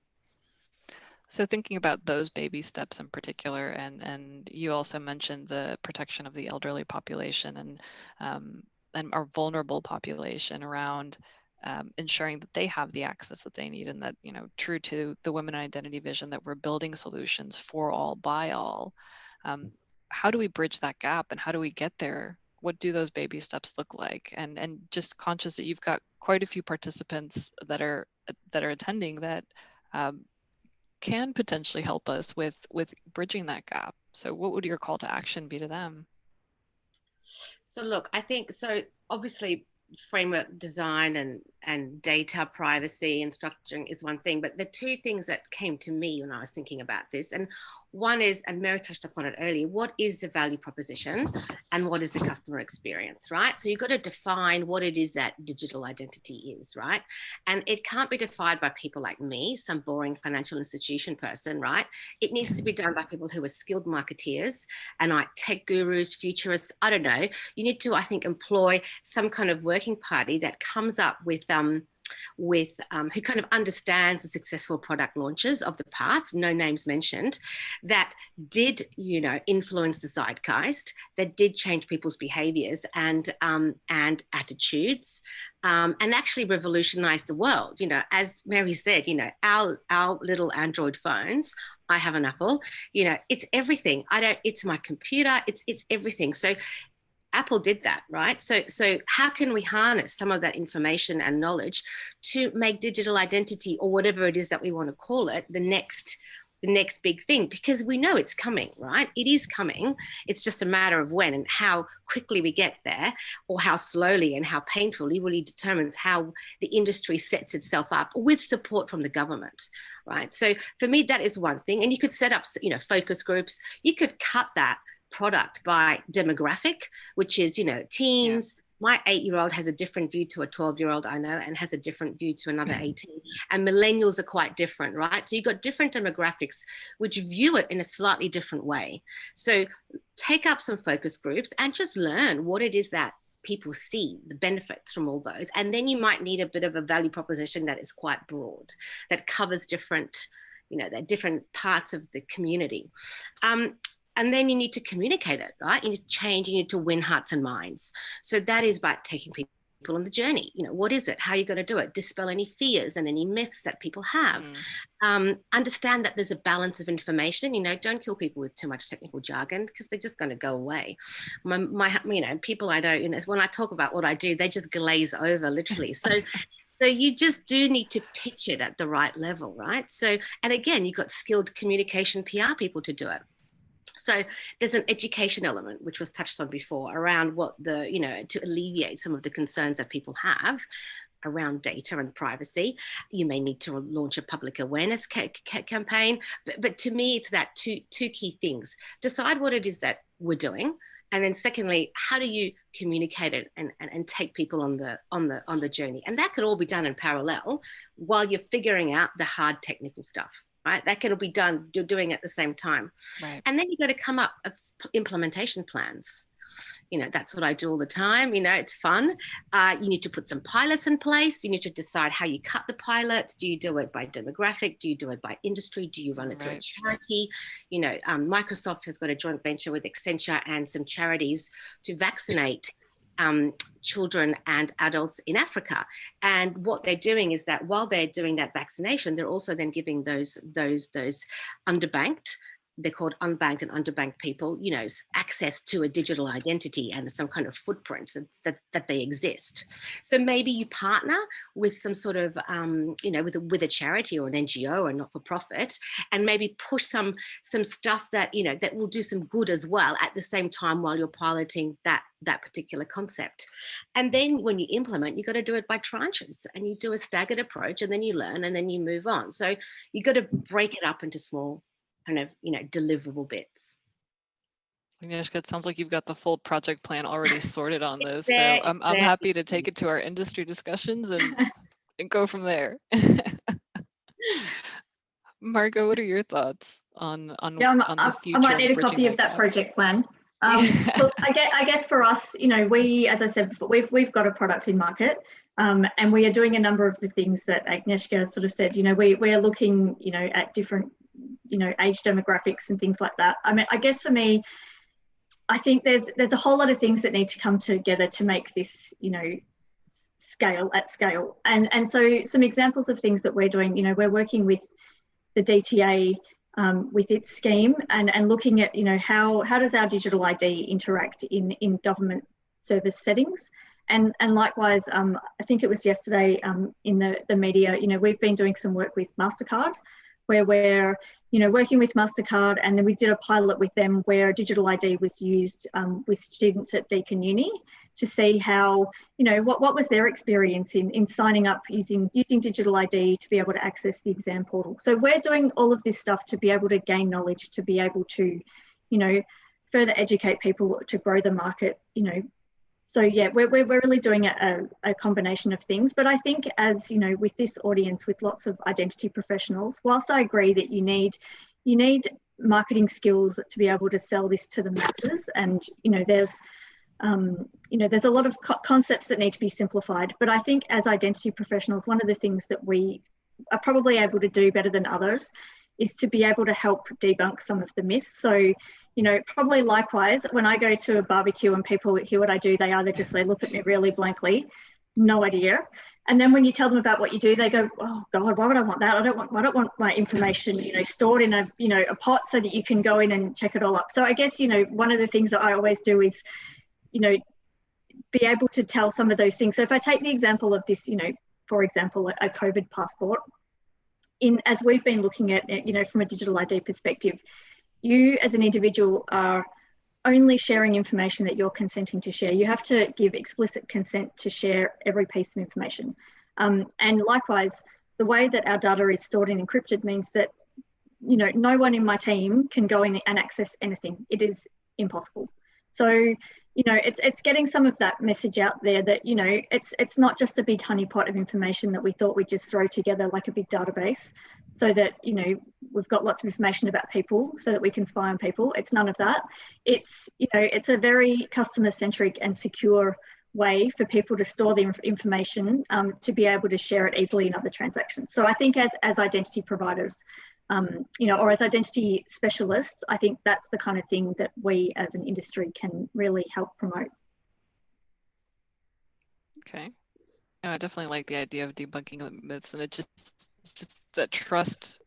So thinking about those baby steps in particular, and you also mentioned the protection of the elderly population and our vulnerable population around ensuring that they have the access that they need, and that, you know, true to the women identity vision, that we're building solutions for all by all. How do we bridge that gap, and how do we get there? What do those baby steps look like? And just conscious that you've got quite a few participants that are attending that can potentially help us with bridging that gap. So what would your call to action be to them? So look, I think, so obviously framework design and data privacy and structuring is one thing, but the two things that came to me when I was thinking about this, and one is, and Mary touched upon it earlier, what is the value proposition and what is the customer experience, right? So you've got to define what it is that digital identity is, right? And it can't be defined by people like me, some boring financial institution person, right? It needs to be done by people who are skilled marketeers and like tech gurus, futurists, I don't know. You need to, I think, employ some kind of working party that comes up with who kind of understands the successful product launches of the past, no names mentioned, that did, you know, influence the zeitgeist, that did change people's behaviors and attitudes, and actually revolutionize the world. You know, as Mary said, you know, our little Android phones, I have an Apple, you know, it's everything. It's my computer, it's everything. So Apple did that, right? So how can we harness some of that information and knowledge to make digital identity, or whatever it is that we want to call it, the next big thing? Because we know it's coming, right? It is coming. It's just a matter of when, and how quickly we get there, or how slowly and how painfully really determines how the industry sets itself up with support from the government, right? So for me, that is one thing. And you could set up, you know, focus groups. You could cut that product by demographic, which is, you know, teens. Yeah. My 8-year-old has a different view to a 12-year-old I know, and has a different view to another 18. And millennials are quite different, right? So you've got different demographics which view it in a slightly different way. So take up some focus groups and just learn what it is that people see, the benefits from all those. And then you might need a bit of a value proposition that is quite broad, that covers different, you know, the different parts of the community. And then you need to communicate it, right? You need to change, you need to win hearts and minds. So that is by taking people on the journey. You know, what is it? How are you going to do it? Dispel any fears and any myths that people have. Understand that there's a balance of information. You know, don't kill people with too much technical jargon, because they're just going to go away. My you know, people I know, you know, when I talk about what I do, they just glaze over literally. So you just do need to pitch it at the right level, right? So, and again, you've got skilled communication PR people to do it. So there's an education element, which was touched on before, around what the, you know, to alleviate some of the concerns that people have around data and privacy. You may need to launch a public awareness campaign. But to me, it's that two key things. Decide what it is that we're doing. And then secondly, how do you communicate it and take people on the journey? And that could all be done in parallel while you're figuring out the hard technical stuff. Right? That can be done, doing at the same time. Right. And then you've got to come up with implementation plans. You know, that's what I do all the time. You know, it's fun. You need to put some pilots in place. You need to decide how you cut the pilot. Do you do it by demographic? Do you do it by industry? Do you run it through a charity? You know, Microsoft has got a joint venture with Accenture and some charities to vaccinate children and adults in Africa. And what they're doing is that while they're doing that vaccination, they're also then giving those underbanked, they're called unbanked and underbanked people, you know, access to a digital identity and some kind of footprint that they exist. So maybe you partner with some sort of, you know, with a charity or an NGO or not-for-profit, and maybe push some stuff that, you know, that will do some good as well at the same time while you're piloting that particular concept. And then when you implement, you got to do it by tranches, and you do a staggered approach, and then you learn, and then you move on. So you got to break it up into small kind of, you know, deliverable bits. Agnieszka, it sounds like you've got the full project plan already sorted on this. So Exactly. I'm happy to take it to our industry discussions and go from there. Margo, what are your thoughts on the future? I might need a copy of that project plan. Look, I guess for us, you know, we, as I said before, we've got a product in market, and we are doing a number of the things that Agnieszka sort of said. You know, we're looking, you know, at different, you know, age demographics and things like that. I mean, I guess for me, I think there's a whole lot of things that need to come together to make this, you know, at scale. And so some examples of things that we're doing, you know, we're working with the DTA with its scheme and looking at, you know, how does our digital ID interact in government service settings. And likewise, I think it was yesterday in the media, you know, we've been doing some work with MasterCard, where we're, you know, working with MasterCard, and then we did a pilot with them where digital ID was used with students at Deakin Uni to see how, you know, what was their experience in signing up using digital ID to be able to access the exam portal. So we're doing all of this stuff to be able to gain knowledge, to be able to, you know, further educate people, to grow the market, you know. So yeah, we're really doing a combination of things. But I think, as you know, with this audience, with lots of identity professionals, whilst I agree that you need marketing skills to be able to sell this to the masses, and you know, there's a lot of concepts that need to be simplified. But I think as identity professionals, one of the things that we are probably able to do better than others is to be able to help debunk some of the myths. So, you know, probably likewise, when I go to a barbecue and people hear what I do, they look at me really blankly, no idea. And then when you tell them about what you do, they go, oh God, why would I want that? I don't want my information, you know, stored in a pot so that you can go in and check it all up. So I guess, you know, one of the things that I always do is, you know, be able to tell some of those things. So if I take the example of this, you know, for example, a COVID passport, as we've been looking at, you know, from a digital ID perspective, you as an individual are only sharing information that you're consenting to share. You have to give explicit consent to share every piece of information. And likewise, the way that our data is stored and encrypted means that, you know, no one in my team can go in and access anything. It is impossible. So, you know, it's getting some of that message out there that, you know, it's not just a big honeypot of information that we thought we'd just throw together like a big database so that, you know, we've got lots of information about people so that we can spy on people. It's none of that. It's, you know, it's a very customer centric and secure way for people to store the information to be able to share it easily in other transactions. So I think as identity providers, you know, or as identity specialists, I think that's the kind of thing that we as an industry can really help promote. Okay. I definitely like the idea of debunking the myths, and it's just that trust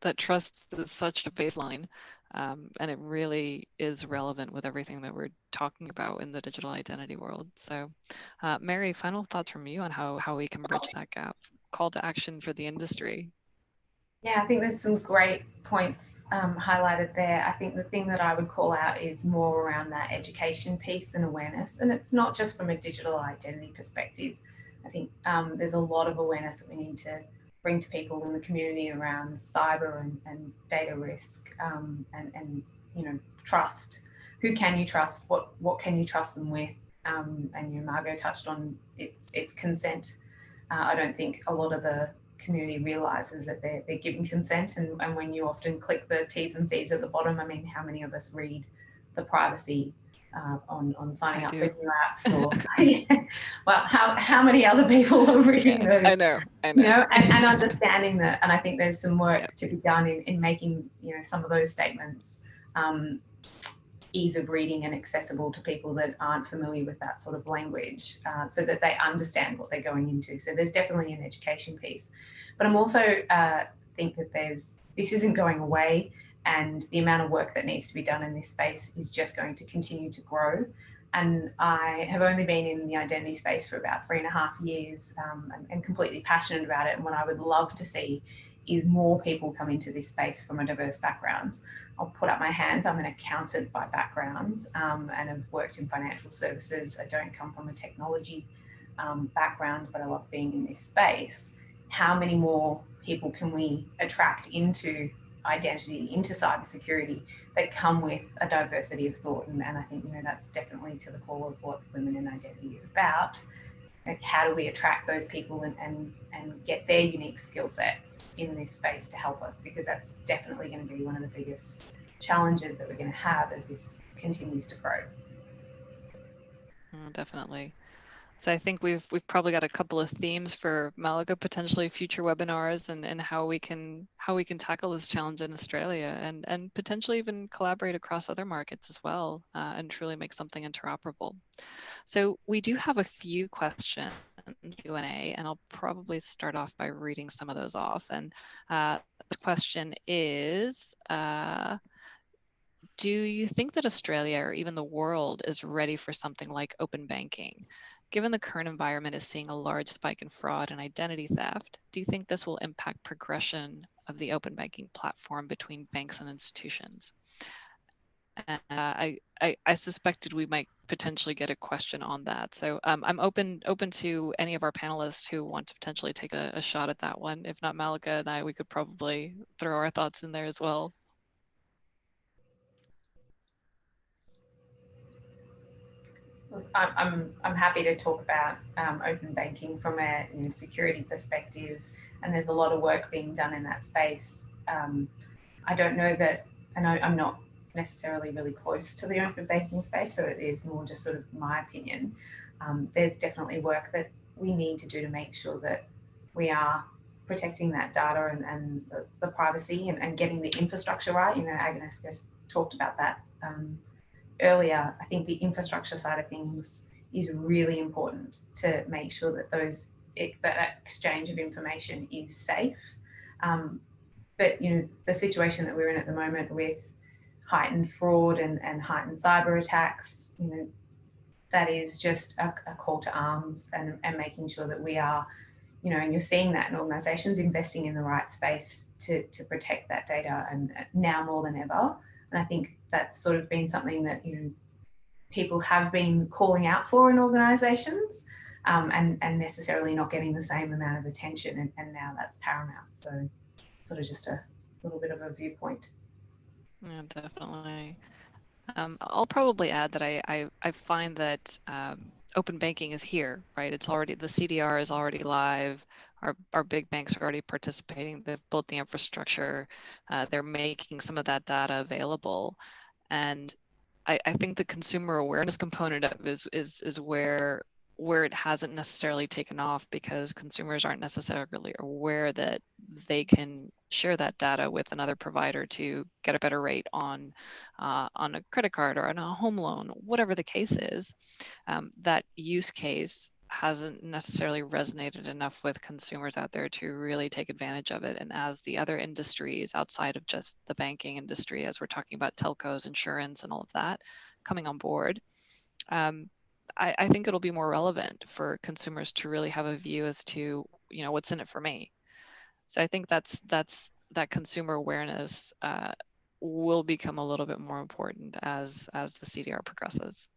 is such a baseline, and it really is relevant with everything that we're talking about in the digital identity world. So, Mary, final thoughts from you on how we can bridge that gap? Call to action for the industry. Yeah, I think there's some great points highlighted there. I think the thing that I would call out is more around that education piece and awareness. And it's not just from a digital identity perspective. I think there's a lot of awareness that we need to bring to people in the community around cyber and data risk and you know, trust. Who can you trust? What can you trust them with? And you, Margo, touched on its consent. I don't think a lot of the community realizes that they're giving consent, and when you often click the T's and C's at the bottom, I mean, how many of us read the privacy on signing up do. for new apps, or well, how many other people are reading those? I know. You know, and understanding that. And I think there's some work to be done in making, you know, some of those statements ease of reading and accessible to people that aren't familiar with that sort of language, so that they understand what they're going into. So there's definitely an education piece, but I'm also think that this isn't going away, and the amount of work that needs to be done in this space is just going to continue to grow. And I have only been in the identity space for about 3.5 years, and completely passionate about it. And what I would love to see is more people come into this space from a diverse background. I'll put up my hands. I'm an accountant by background, and have worked in financial services. I don't come from a technology background, but I love being in this space. How many more people can we attract into identity, into cybersecurity, that come with a diversity of thought? And I think, you know, that's definitely to the core of what Women in Identity is about. Like, how do we attract those people and get their unique skill sets in this space to help us? Because that's definitely going to be one of the biggest challenges that we're going to have as this continues to grow. Definitely. So I think we've probably got a couple of themes for Malaga, potentially future webinars, and how we can tackle this challenge in Australia, and potentially even collaborate across other markets as well, and truly make something interoperable. So we do have a few questions in Q&A, and I'll probably start off by reading some of those off. And the question is, do you think that Australia or even the world is ready for something like open banking? Given the current environment is seeing a large spike in fraud and identity theft, do you think this will impact progression of the open banking platform between banks and institutions? And I suspected we might potentially get a question on that. So I'm open to any of our panelists who want to potentially take a shot at that one. If not, Malika and we could probably throw our thoughts in there as well. I'm happy to talk about open banking from a security perspective, and there's a lot of work being done in that space. I don't know that, and I'm not necessarily really close to the open banking space, so it is more just sort of my opinion. There's definitely work that we need to do to make sure that we are protecting that data and the privacy and getting the infrastructure right. You know, Agnieszka has talked about that earlier. I think the infrastructure side of things is really important to make sure that that exchange of information is safe. But you know, the situation that we're in at the moment with heightened fraud and heightened cyber attacks, you know, that is just a call to arms, and making sure that we are, you know, and you're seeing that in organisations investing in the right space to protect that data, and now more than ever. And I think that's sort of been something that, you know, people have been calling out for in organisations, and necessarily not getting the same amount of attention, and now that's paramount. So sort of just a little bit of a viewpoint. Yeah, definitely. I'll probably add that I find that open banking is here, right? It's already, the CDR is already live. Our big banks are already participating. They've built the infrastructure. They're making some of that data available. And I think the consumer awareness component of it is where it hasn't necessarily taken off, because consumers aren't necessarily aware that they can share that data with another provider to get a better rate on a credit card or on a home loan, whatever the case is. That use case hasn't necessarily resonated enough with consumers out there to really take advantage of it. And as the other industries outside of just the banking industry, as we're talking about telcos, insurance, and all of that coming on board, I think it'll be more relevant for consumers to really have a view as to, you know, what's in it for me. So I think that consumer awareness will become a little bit more important as the CDR progresses.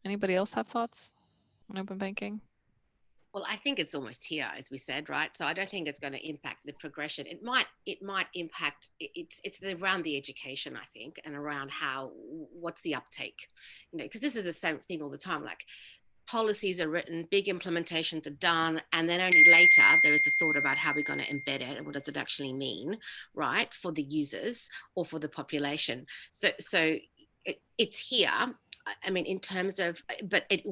Anybody else have thoughts on open banking? Well, I think it's almost here, as we said, right? So I don't think it's going to impact the progression. It might impact, it's around the education, I think, and around what's the uptake, you know, because this is the same thing all the time. Like, policies are written, big implementations are done, and then only later there is the thought about how we're going to embed it and what does it actually mean, right, for the users or for the population. So it's here, I mean, in terms of, but it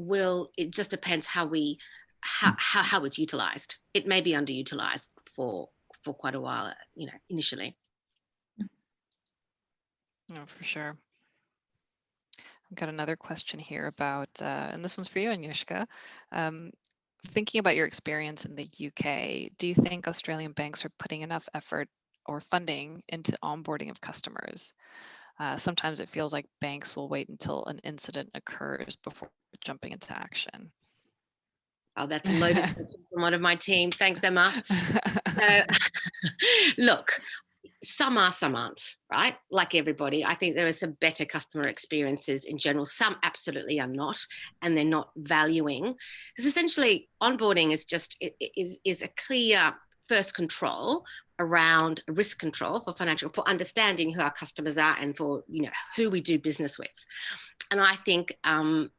just depends how it's utilized. It may be underutilized for quite a while, initially. No, for sure. I've got another question here about, and this one's for you, Agnieszka. Thinking about your experience in the UK, do you think Australian banks are putting enough effort or funding into onboarding of customers? Sometimes it feels like banks will wait until an incident occurs before jumping into action. Oh, that's a loaded question from one of my team. Thanks, Emma. Look, some are, some aren't, right? Like everybody, I think there are some better customer experiences in general. Some absolutely are not, and they're not valuing. Because essentially, onboarding is just is a clear first control around risk control for understanding who our customers are and for who we do business with. And I think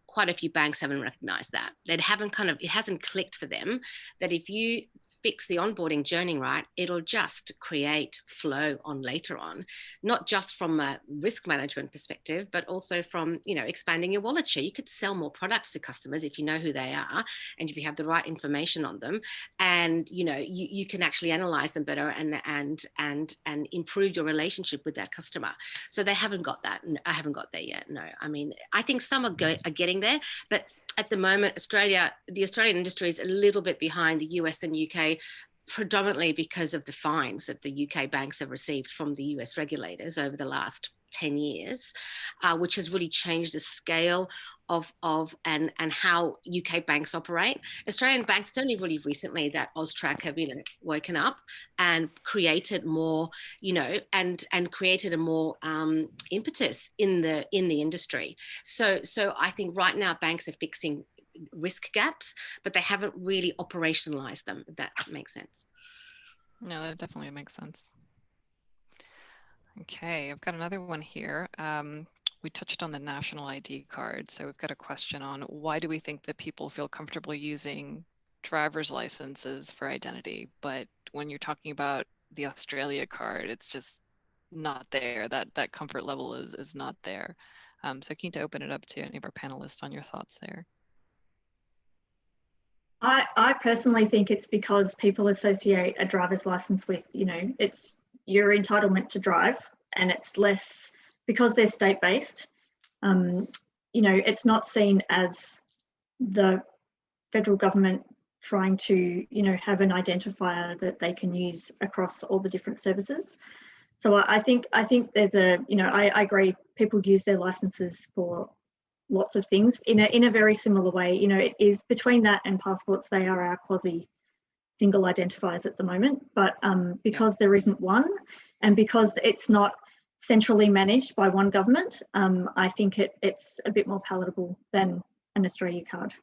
quite a few banks haven't recognized that. It hasn't clicked for them that if you fix the onboarding journey right, it'll just create flow on later on, not just from a risk management perspective, but also from expanding your wallet share. You could sell more products to customers if you know who they are and if you have the right information on them, and you can actually analyze them better and improve your relationship with that customer. So they haven't got that. I haven't got there yet. No, I mean, I think some are getting there, but at the moment, the Australian industry is a little bit behind the US and UK, predominantly because of the fines that the UK banks have received from the US regulators over the last 10 years, which has really changed the scale of and how UK banks operate. Australian banks, it's only really recently that AUSTRAC have woken up and created more and created a more impetus in the industry. So I think right now banks are fixing risk gaps, but they haven't really operationalized them, if that makes sense. No, that definitely makes sense. Okay, I've got another one here. We touched on the national ID card, so we've got a question on why do we think that people feel comfortable using driver's licenses for identity, but when you're talking about the Australia card, it's just not there. That comfort level is not there. So keen to open it up to any of our panelists on your thoughts there. I personally think it's because people associate a driver's license with, it's your entitlement to drive, and it's less because they're state-based. It's not seen as the federal government trying to, have an identifier that they can use across all the different services. So I think there's I agree, people use their licenses for lots of things in a very similar way. It is between that and passports, they are our quasi single identifiers at the moment, but because there isn't one, and because it's not centrally managed by one government, I think it's a bit more palatable than an Australia card.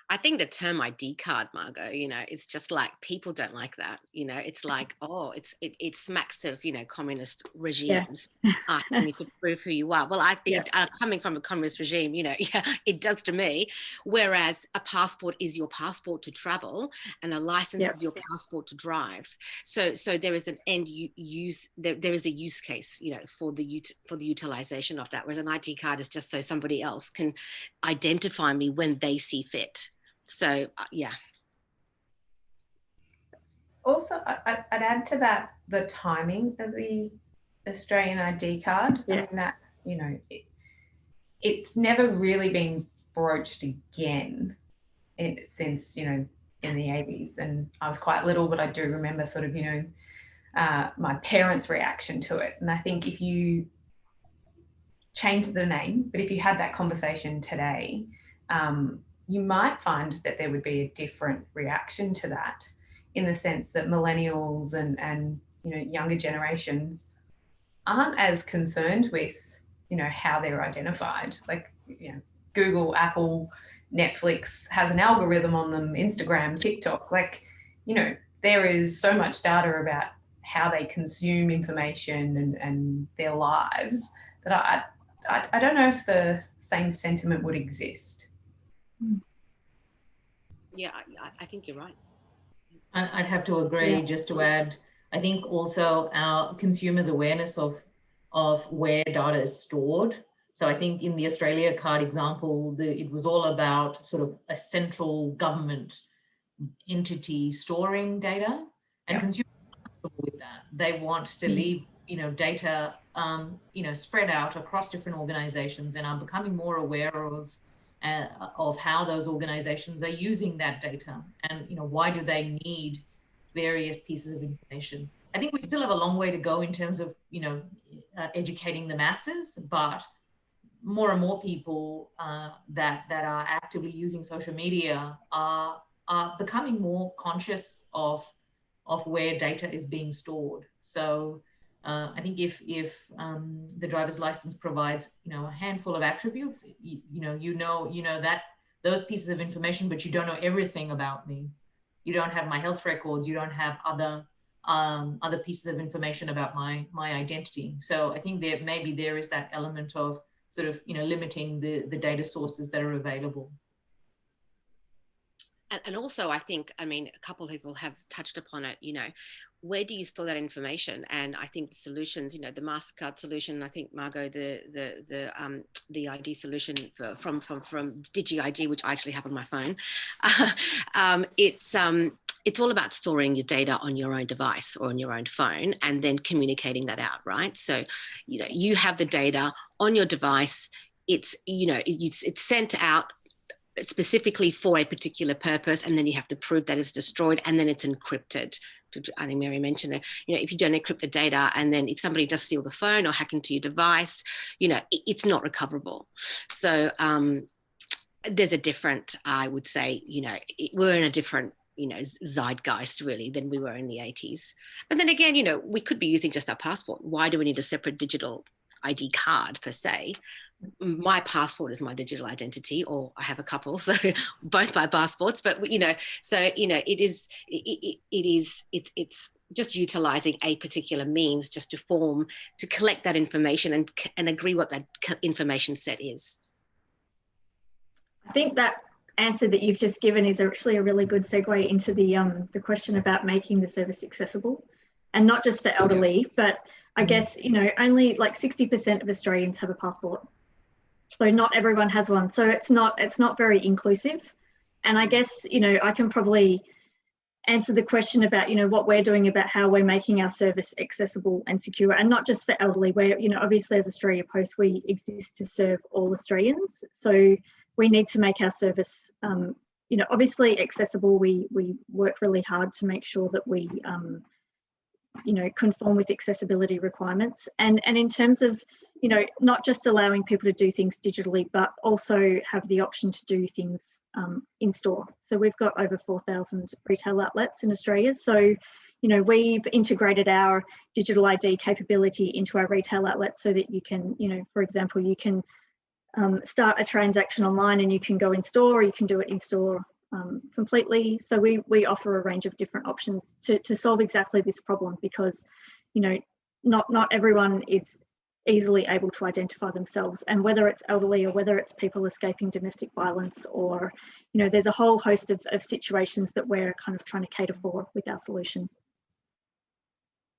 I think the term ID card, Margo, it's just like people don't like that. It's like, it smacks of, communist regimes. And you could prove who you are. Well, I think coming from a communist regime, it does to me. Whereas a passport is your passport to travel, and a license is your passport to drive. So there is an there is a use case, for the utilization of that. Whereas an ID card is just so somebody else can identify me when they see fit. So, yeah. Also, I'd add to that the timing of the Australian ID card. Yeah. I mean, that, it's never really been broached again since, in the 80s. And I was quite little, but I do remember sort of, my parents' reaction to it. And I think if you change the name, but if you had that conversation today, you might find that there would be a different reaction to that, in the sense that millennials and younger generations aren't as concerned with how they're identified. Like Google, Apple, Netflix has an algorithm on them, Instagram, TikTok. Like there is so much data about how they consume information and their lives that I don't know if the same sentiment would exist. Yeah, I think you're right. I'd have to agree. Just to add, I think also our consumers' awareness of where data is stored So I think in the Australia card example, it was all about sort of a central government entity storing data, and consumers are comfortable with that. They want to leave, data, spread out across different organizations, and are becoming more aware of how those organizations are using that data, and why do they need various pieces of information. I think we still have a long way to go in terms of educating the masses, but more and more people that are actively using social media are becoming more conscious of where data is being stored. So I think if the driver's license provides a handful of attributes, you know that those pieces of information, but you don't know everything about me. You don't have my health records. You don't have other pieces of information about my identity. So I think there is that element of sort of limiting the data sources that are available. And also, I think, a couple of people have touched upon it, where do you store that information? And I think the solutions, the MasterCard solution, I think, Margo, the ID solution from DigiID, which I actually have on my phone, it's all about storing your data on your own device or on your own phone and then communicating that out, right? So, you have the data on your device, it's sent out specifically for a particular purpose, and then you have to prove that it's destroyed, and then it's encrypted. I think Mary mentioned it, if you don't encrypt the data, and then if somebody does steal the phone or hack into your device, it's not recoverable. So there's a different, I would say, we're in a different zeitgeist really than we were in the 80s. But then again, we could be using just our passport. Why do we need a separate digital ID card per se? My passport is my digital identity, or I have a couple, so both my passports. But it's just utilizing a particular means just to collect that information and agree what that information set is. I think that answer that you've just given is actually a really good segue into the question about making the service accessible, and not just for elderly, but I guess only like 60% of Australians have a passport. So not everyone has one. So it's not very inclusive. And I guess, I can probably answer the question about, what we're doing about how we're making our service accessible and secure, and not just for elderly, where, obviously as Australia Post, we exist to serve all Australians. So we need to make our service, obviously accessible. We work really hard to make sure that we, conform with accessibility requirements. And in terms of, not just allowing people to do things digitally, but also have the option to do things in store. So we've got over 4,000 retail outlets in Australia. So, we've integrated our digital ID capability into our retail outlets so that you can, for example, you can start a transaction online and you can go in store, or you can do it in store completely. So we offer a range of different options to solve exactly this problem, because not everyone is easily able to identify themselves, and whether it's elderly or whether it's people escaping domestic violence, or there's a whole host of situations that we're kind of trying to cater for with our solution.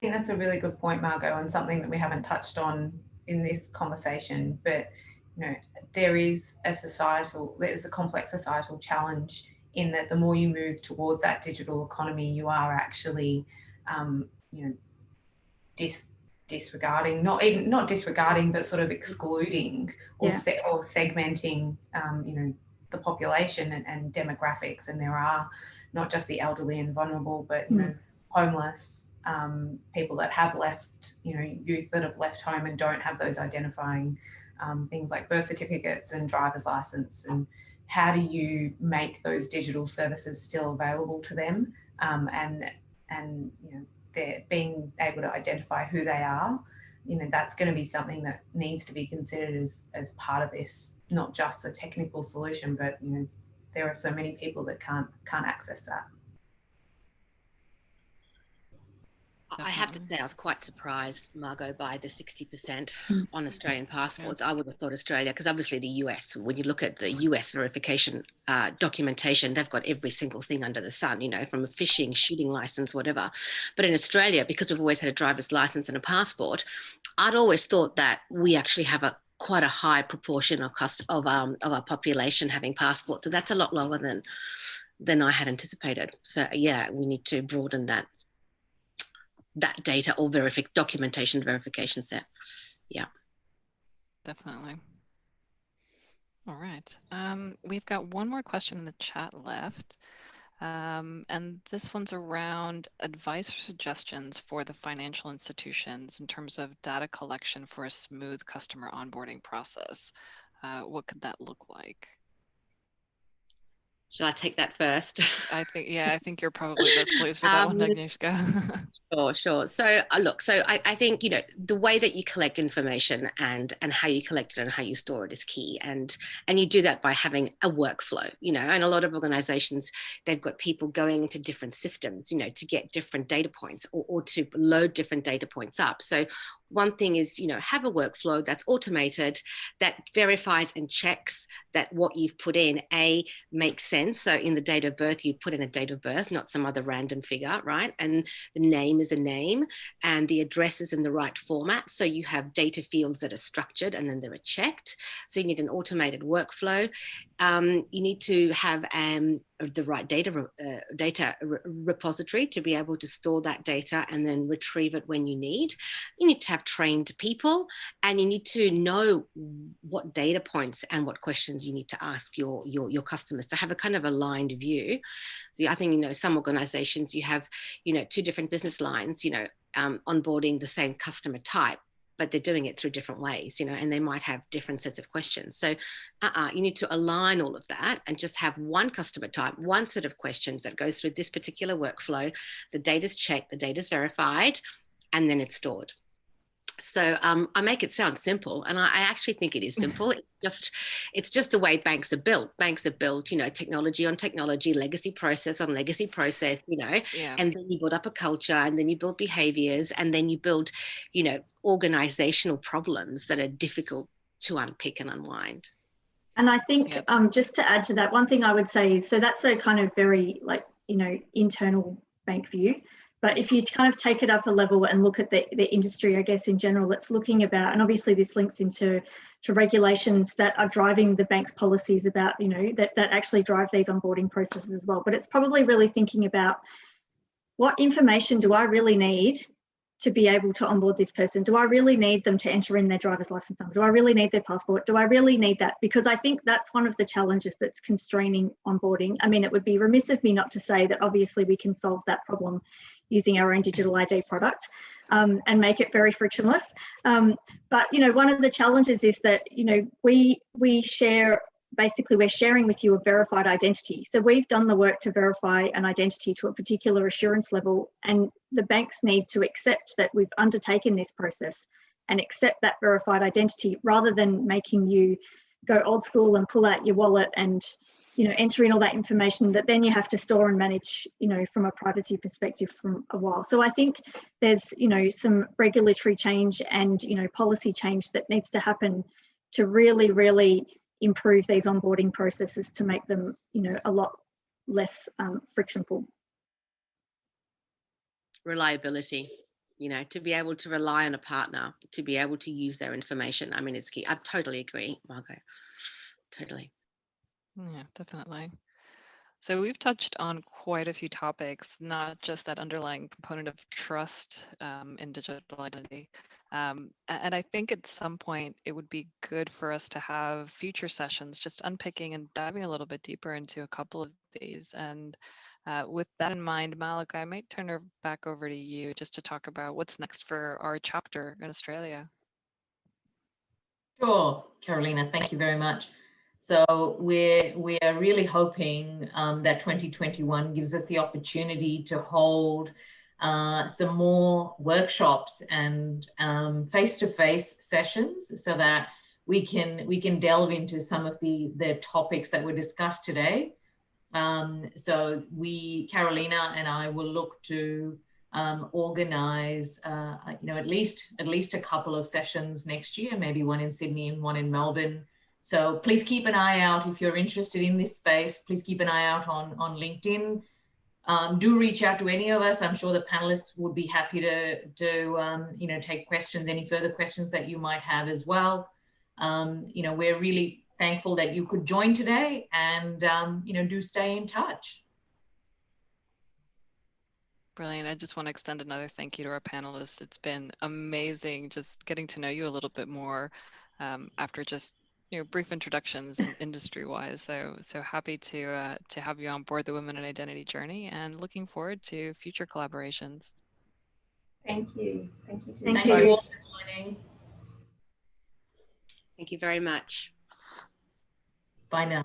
I think that's a really good point, Margo, and something that we haven't touched on in this conversation, but there's a complex societal challenge in that the more you move towards that digital economy, you are actually, disregarding, not disregarding, but sort of excluding or segmenting, the population and demographics. And there are not just the elderly and vulnerable, but homeless, people that have left, youth that have left home and don't have those identifying things like birth certificates and driver's license. And how do you make those digital services still available to them, and they're being able to identify who they are? That's going to be something that needs to be considered as part of this, not just a technical solution, but there are so many people that can't access that. I have to say I was quite surprised, Margo, by the 60% on Australian passports. I would have thought Australia, because obviously the US, when you look at the US verification documentation, they've got every single thing under the sun, from a fishing, shooting license, whatever. But in Australia, because we've always had a driver's license and a passport, I'd always thought that we actually have quite a high proportion of our population having passports. So that's a lot lower than I had anticipated. So yeah, we need to broaden that data or documentation verification set. Yeah. Definitely. All right. We've got one more question in the chat left. And this one's around advice or suggestions for the financial institutions in terms of data collection for a smooth customer onboarding process. What could that look like? Shall I take that first? I think you're probably best placed for that one, Agnieszka. Sure. So look, I think, the way that you collect information and how you collect it and how you store it is key. And you do that by having a workflow, and a lot of organizations, they've got people going into different systems, to get different data points or to load different data points up. So one thing is, have a workflow that's automated, that verifies and checks that what you've put in, makes sense. So in the date of birth, you put in a date of birth, not some other random figure, right? And the name is a name and the address is in the right format. So you have data fields that are structured and then they're checked. So you need an automated workflow. You need to have the right data repository to be able to store that data and then retrieve it when you need. You need to have trained people, and you need to know what data points and what questions you need to ask your customers to have a kind of aligned view. So I think, some organizations, you have, two different business lines, onboarding the same customer type, but they're doing it through different ways, and they might have different sets of questions. So you need to align all of that and just have one customer type, one set of questions that goes through this particular workflow. The data's checked, the data's verified, and then it's stored. So I make it sound simple, and I actually think it is simple. It's just the way banks are built. Banks are built, technology on technology, legacy process on legacy process, Yeah. And then you build up a culture, and then you build behaviors, and then you build, organizational problems that are difficult to unpick and unwind. And I think just to add to that, one thing I would say is, so that's a kind of very internal bank view. But if you kind of take it up a level and look at the industry, I guess, in general, it's looking about, and obviously this links into regulations that are driving the bank's policies about, that actually drive these onboarding processes as well. But it's probably really thinking about, what information do I really need to be able to onboard this person? Do I really need them to enter in their driver's license number? Do I really need their passport? Do I really need that? Because I think that's one of the challenges that's constraining onboarding. I mean, it would be remiss of me not to say that obviously we can solve that problem using our own digital ID product and make it very frictionless. But, one of the challenges is that, we share, basically we're sharing with you a verified identity. So we've done the work to verify an identity to a particular assurance level, and the banks need to accept that we've undertaken this process and accept that verified identity, rather than making you go old school and pull out your wallet and enter in all that information that then you have to store and manage, from a privacy perspective from a while. So I think there's, some regulatory change and, policy change that needs to happen to really, really improve these onboarding processes to make them, a lot less frictionful. Reliability, to be able to rely on a partner, to be able to use their information. I mean, it's key. I totally agree, Margo. Totally. Yeah, definitely. So we've touched on quite a few topics, not just that underlying component of trust in digital identity. And I think at some point it would be good for us to have future sessions just unpicking and diving a little bit deeper into a couple of these. And with that in mind, Malik, I might turn it back over to you just to talk about what's next for our chapter in Australia. Sure, Carolina, thank you very much. So we are really hoping that 2021 gives us the opportunity to hold some more workshops and face-to-face sessions, so that we can delve into some of the topics that were discussed today. So Carolina and I will look to organize at least a couple of sessions next year, maybe one in Sydney and one in Melbourne. So please keep an eye out if you're interested in this space. Please keep an eye out on LinkedIn. Do reach out to any of us. I'm sure the panelists would be happy to take questions, any further questions that you might have as well. We're really thankful that you could join today, and do stay in touch. Brilliant. I just want to extend another thank you to our panelists. It's been amazing just getting to know you a little bit more after just brief introductions and industry-wise. So happy to have you on board the Women in Identity journey, and looking forward to future collaborations. Thank you. Thank you. Thank you all for joining. Thank you very much. Bye now.